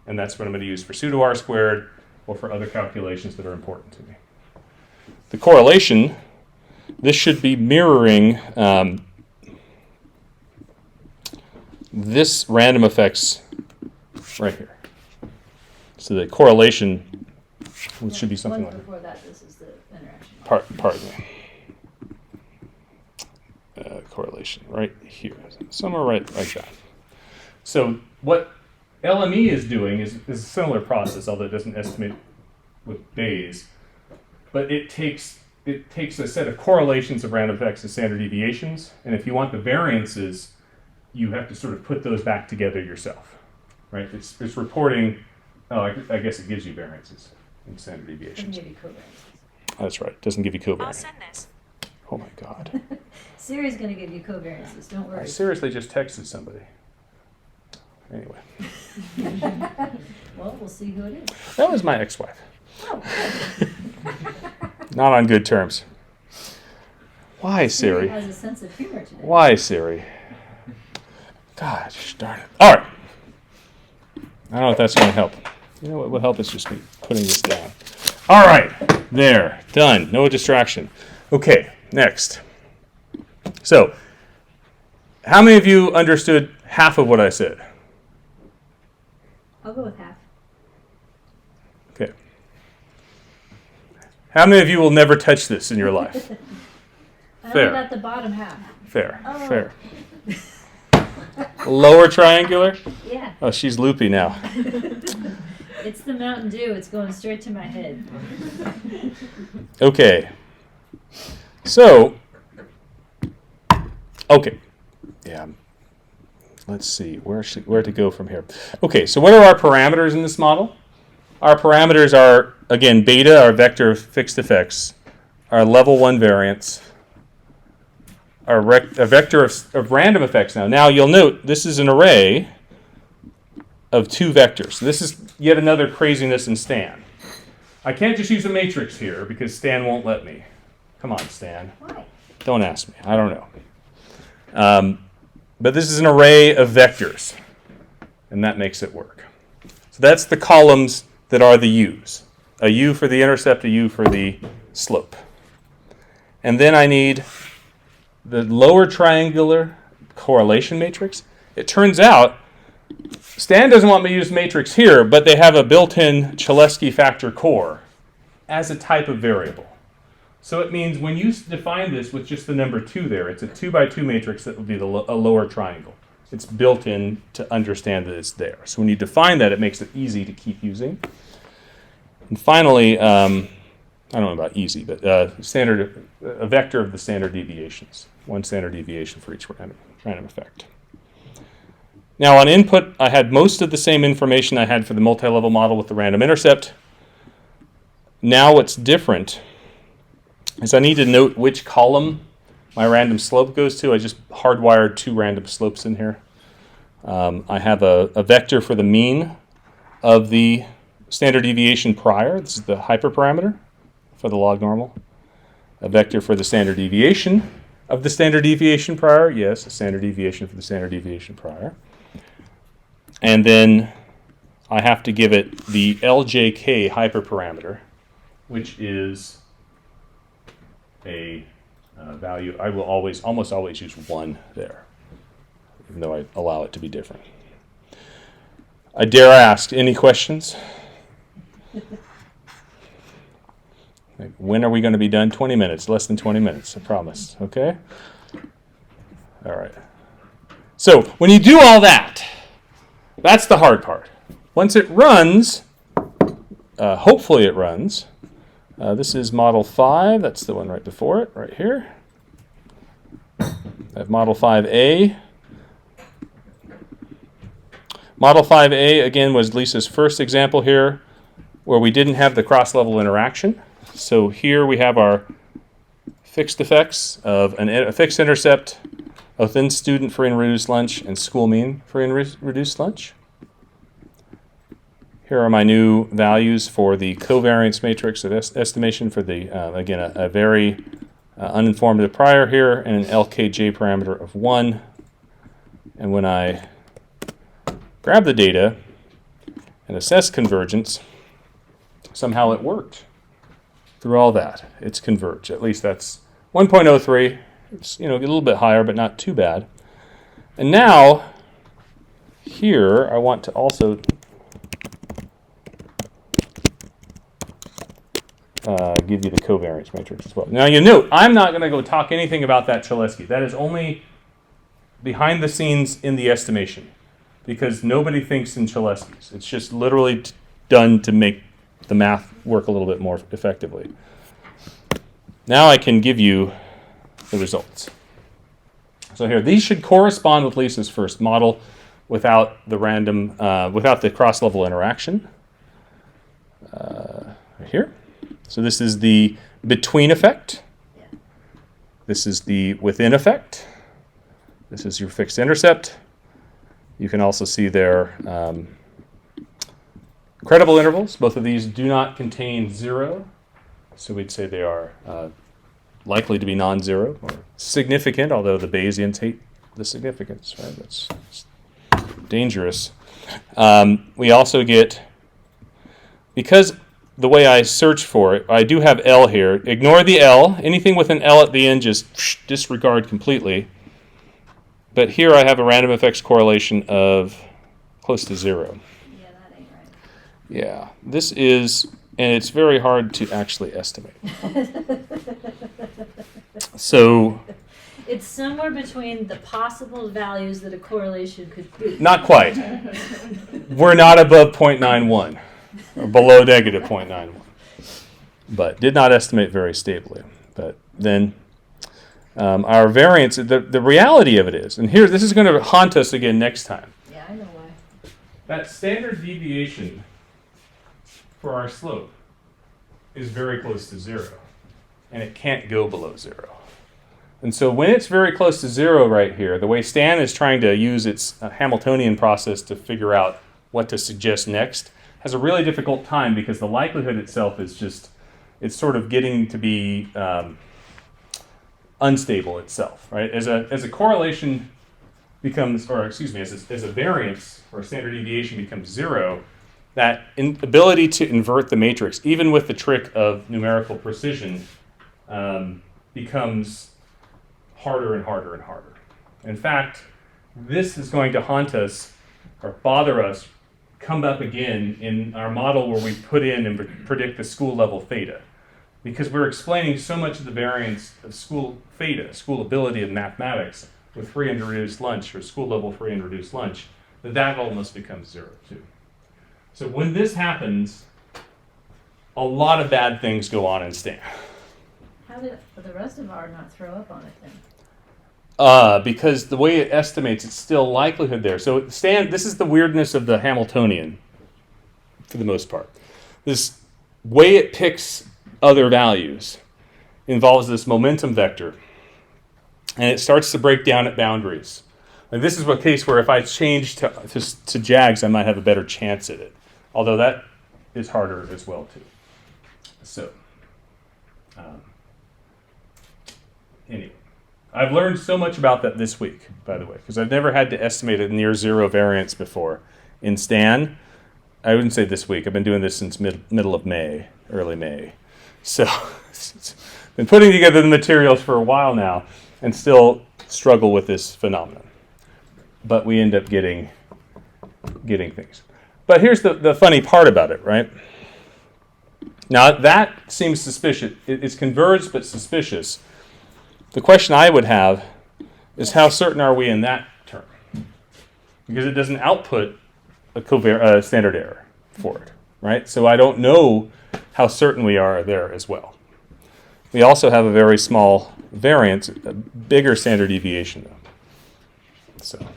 And that's what I'm going to use for pseudo R squared or for other calculations that are important to me. The correlation, this should be mirroring this random effects right here. So the correlation should be something like before that, this is the interaction. Pardon me. Correlation right here, somewhere right that. So what LME is doing is a similar process, although it doesn't estimate with Bayes, but it takes a set of correlations of random effects and standard deviations, and if you want the variances, you have to sort of put those back together yourself, right? It's reporting. Oh, I guess it gives you variances and standard deviations. Doesn't give you covariances. That's right. It doesn't give you covariance. I'll send this. Oh my God. Siri's going to give you covariances. Don't worry. I seriously just texted somebody. Anyway. Well, we'll see who it is. That was my ex-wife. Oh, good. Not on good terms. Why, Siri Siri? has a sense of humor today. Why, Siri? Gosh darn it. All right. I don't know if that's going to help. You know what would help is just me putting this down. All right. There. Done. No distraction. Okay. Next. So, how many of you understood half of what I said? I'll go with half. Okay. How many of you will never touch this in your life? I Fair. only got the bottom half. Fair, Oh. fair. Lower triangular? Yeah. Oh, she's loopy now. It's the Mountain Dew. It's going straight to my head. Okay. So, okay. Yeah. Let's see where to go from here. Okay, so what are our parameters in this model? Our parameters are, again, beta, our vector of fixed effects, our level 1 variance, a vector of random effects now. Now, you'll note this is an array of 2 vectors. This is yet another craziness in Stan. I can't just use a matrix here because Stan won't let me. Come on, Stan. Why? Don't ask me. I don't know. But this is an array of vectors, and that makes it work. So that's the columns that are the u's. A u for the intercept, a u for the slope. And then I need the lower triangular correlation matrix. It turns out Stan doesn't want me to use matrix here, but they have a built-in Cholesky factor core as a type of variable. So it means when you define this with just the number 2 there, it's a 2 by 2 matrix that will be a lower triangle. It's built in to understand that it's there. So when you define that, it makes it easy to keep using. And finally, I don't know about easy, but a vector of the standard deviations. 1 standard deviation for each random effect. Now on input, I had most of the same information I had for the multi-level model with the random intercept. Now what's different is I need to note which column my random slope goes to. I just hardwired 2 random slopes in here. I have a vector for the mean of the standard deviation prior. This is the hyperparameter for the log normal. A vector for the standard deviation of the standard deviation prior. Yes, a standard deviation for the standard deviation prior. And then I have to give it the LJK hyperparameter, which is a value. I will almost always use 1 there, even though I allow it to be different. I dare ask, any questions? Like, when are we going to be done? 20 minutes, less than 20 minutes, I promise, okay? All right. So when you do all that, that's the hard part. Once it runs, hopefully it runs. This is model 5. That's the one right before it, right here. I have model 5A. Model 5A, again, was Lisa's first example here, where we didn't have the cross-level interaction. So here we have our fixed effects of a fixed intercept, a thin student free and reduced lunch, and school mean free and reduced lunch. Here are my new values for the covariance matrix of estimation for the, again, a very uninformative prior here, and an LKJ parameter of 1. And when I grab the data and assess convergence, somehow it worked. Through all that, it's converged. At least that's 1.03. It's, a little bit higher, but not too bad. And now, here, I want to also give you the covariance matrix as well. Now, you note, I'm not going to go talk anything about that Cholesky. That is only behind the scenes in the estimation, because nobody thinks in Choleskys. It's just literally done to make the math work a little bit more effectively. Now I can give you the results. So here, these should correspond with Lisa's first model without the without the cross-level interaction. Right here. So this is the between effect. This is the within effect. This is your fixed intercept. You can also see their credible intervals. Both of these do not contain 0, so we'd say they are likely to be non-zero or significant, although the Bayesians hate the significance, right? That's dangerous. We also get, because the way I search for it, I do have L here. Ignore the L. Anything with an L at the end, just disregard completely. But here I have a random effects correlation of close to 0. Yeah, that ain't right. Yeah, this is and it's very hard to actually estimate. So, It's somewhere between the possible values that a correlation could be. not quite. We're not above 0.91 or below negative 0.91, but did not estimate very stably. But then our variance, the reality of it is, and here, this is going to haunt us again next time. Yeah, I know why. That standard deviation for our slope is very close to 0, and it can't go below 0. And so when it's very close to 0 right here, the way Stan is trying to use its Hamiltonian process to figure out what to suggest next has a really difficult time because the likelihood itself is just, it's sort of getting to be unstable itself, right? As a correlation becomes, or excuse me, as a variance or a standard deviation becomes 0, that ability to invert the matrix, even with the trick of numerical precision, becomes harder and harder and harder. In fact, this is going to haunt us or bother us, come up again in our model where we put in and predict the school level theta. Because we're explaining so much of the variance of school theta, school ability of mathematics, with free and reduced lunch or school level free and reduced lunch, that almost becomes 0 too. So when this happens, a lot of bad things go on in STAN. How did the rest of R not throw up on it then? Because the way it estimates, it's still likelihood there. So STAN, this is the weirdness of the Hamiltonian, for the most part. This way it picks other values involves this momentum vector, and it starts to break down at boundaries. And this is a case where if I change to JAGs, I might have a better chance at it, although that is harder as well too. So anyway, I've learned so much about that this week, by the way, because I've never had to estimate a near 0 variance before in STAN. I wouldn't say this week. I've been doing this since middle of May, early May. So been putting together the materials for a while now and still struggle with this phenomenon. But we end up getting things. But here's the funny part about it, right? Now that seems suspicious. It's converged but suspicious. The question I would have is how certain are we in that term? Because it doesn't output a standard error for it, right? So I don't know how certain we are there as well. We also have a very small variance, a bigger standard deviation though. So,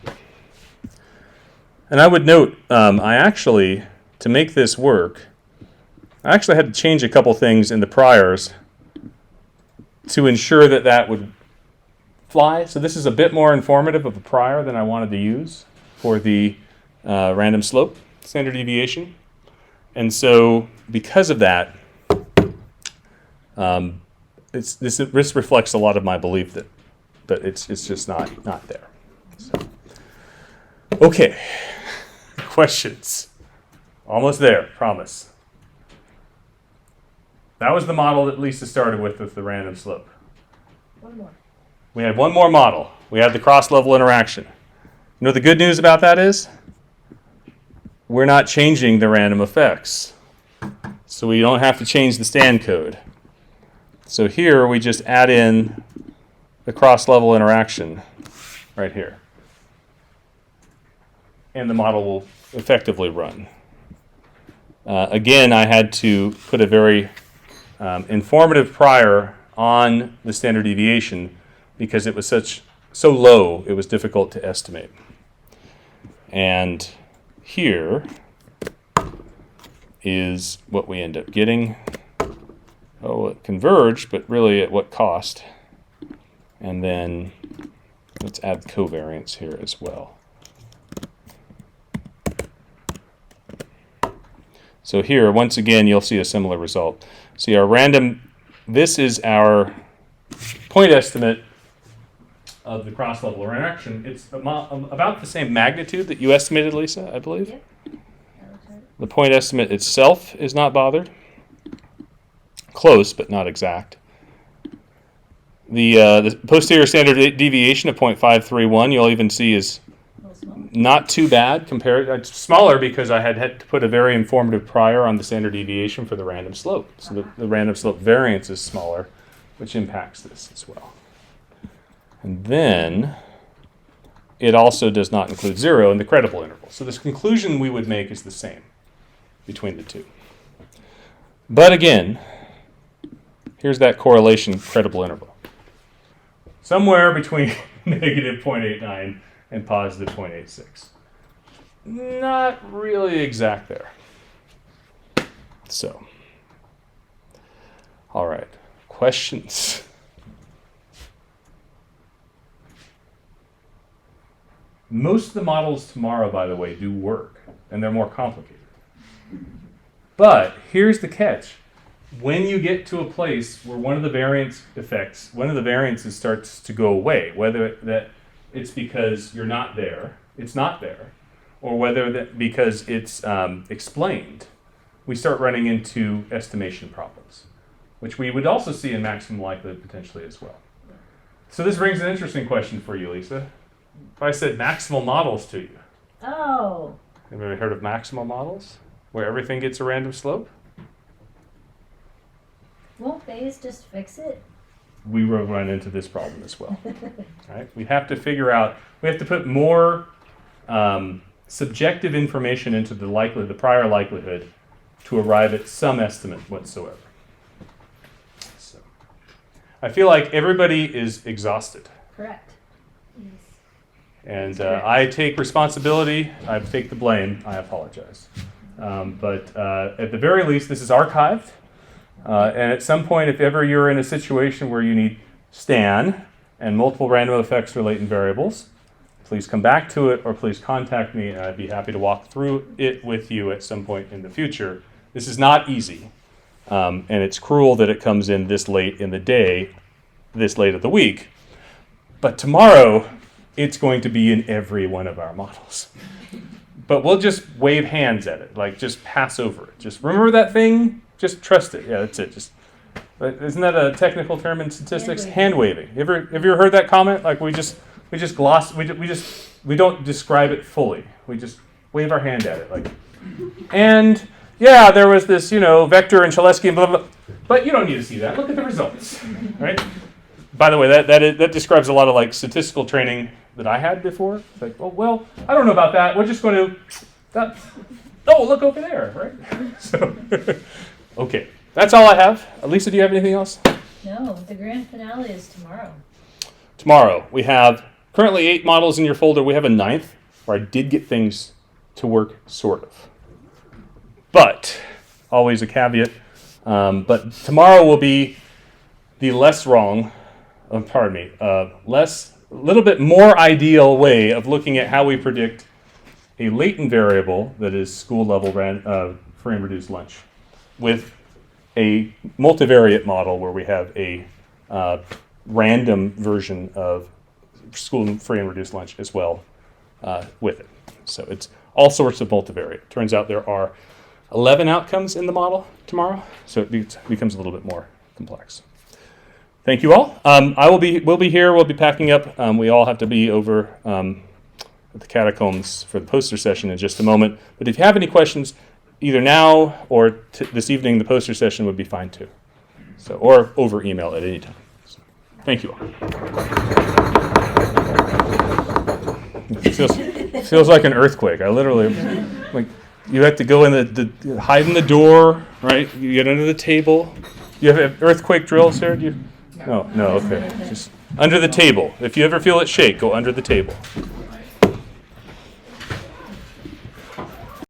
and I would note, I actually, to make this work, I actually had to change a couple things in the priors to ensure that that would fly. So this is a bit more informative of a prior than I wanted to use for the random slope standard deviation. And so because of that, this reflects a lot of my belief that, but it's just not there. So. Okay, questions? Almost there, promise. That was the model that Lisa started with the random slope. One more. We had one more model. We had the cross-level interaction. You know what the good news about that is? We're not changing the random effects. So we don't have to change the STAN code. So here we just add in the cross-level interaction right here. And the model will effectively run. Again, I had to put a very informative prior on the standard deviation because it was so low, it was difficult to estimate. And here is what we end up getting. Oh, it converged, but really at what cost? And then let's add covariance here as well. So here, once again, you'll see a similar result. See our random, this is our point estimate of the cross-level interaction. It's about the same magnitude that you estimated, Lisa, I believe. Yep. That looks right. The point estimate itself is not bothered. Close, but not exact. The posterior standard deviation of 0.531, you'll even see is not too bad compared. It's smaller because I had to put a very informative prior on the standard deviation for the random slope. So the random slope variance is smaller, which impacts this as well. And then it also does not include 0 in the credible interval. So this conclusion we would make is the same between the two. But again, here's that correlation credible interval. Somewhere between negative 0.89 and positive 0.86. Not really exact there. So, all right, questions? Most of the models tomorrow, by the way, do work, and they're more complicated. But here's the catch. When you get to a place where one of the variances starts to go away, whether that it's because you're not there, it's not there, or whether that because it's explained, we start running into estimation problems, which we would also see in maximum likelihood potentially as well. So this brings an interesting question for you, Lisa. If I said maximal models to you, Oh. have you ever heard of maximal models, where everything gets a random slope? Won't Bayes just fix it? We will run into this problem as well. Right? We have to figure out, we have to put more subjective information into the likelihood, the prior likelihood, to arrive at some estimate whatsoever. So, I feel like everybody is exhausted. Correct. And I take responsibility, I take the blame, I apologize. But at the very least, this is archived. And at some point, if ever you're in a situation where you need STAN and multiple random effects or latent variables, please come back to it or please contact me and I'd be happy to walk through it with you at some point in the future. This is not easy. And it's cruel that it comes in this late in the day, this late of the week. But tomorrow, it's going to be in every one of our models. But we'll just wave hands at it, like just pass over it. Just remember that thing, just trust it. Yeah, that's it. Just isn't that a technical term in statistics? Hand waving. Have you ever heard that comment? Like we don't describe it fully. We just wave our hand at it, like. And yeah, there was this, vector and Cholesky and blah blah. But you don't need to see that. Look at the results, right? By the way, that describes a lot of like statistical training that I had before. It's like, well, I don't know about that. We're just going to, look over there, right? So, okay, that's all I have. Lisa, do you have anything else? No, the grand finale is tomorrow. Tomorrow, we have currently 8 models in your folder. We have a 9th where I did get things to work, sort of. But, always a caveat, but tomorrow will be the less wrong, little bit more ideal way of looking at how we predict a latent variable that is school level free and reduced lunch with a multivariate model where we have a random version of school free and reduced lunch as well with it. So it's all sorts of multivariate. Turns out there are 11 outcomes in the model tomorrow, so it becomes a little bit more complex. Thank you all. We'll be here. We'll be packing up. We all have to be over at the catacombs for the poster session in just a moment. But if you have any questions, either now or this evening, the poster session would be fine too. So, or over email at any time. So, thank you all. It feels like an earthquake. I literally, like, you have to go in hide in the door, right? You get under the table. You have earthquake drills here? No, okay. Just under the table. If you ever feel it shake, go under the table.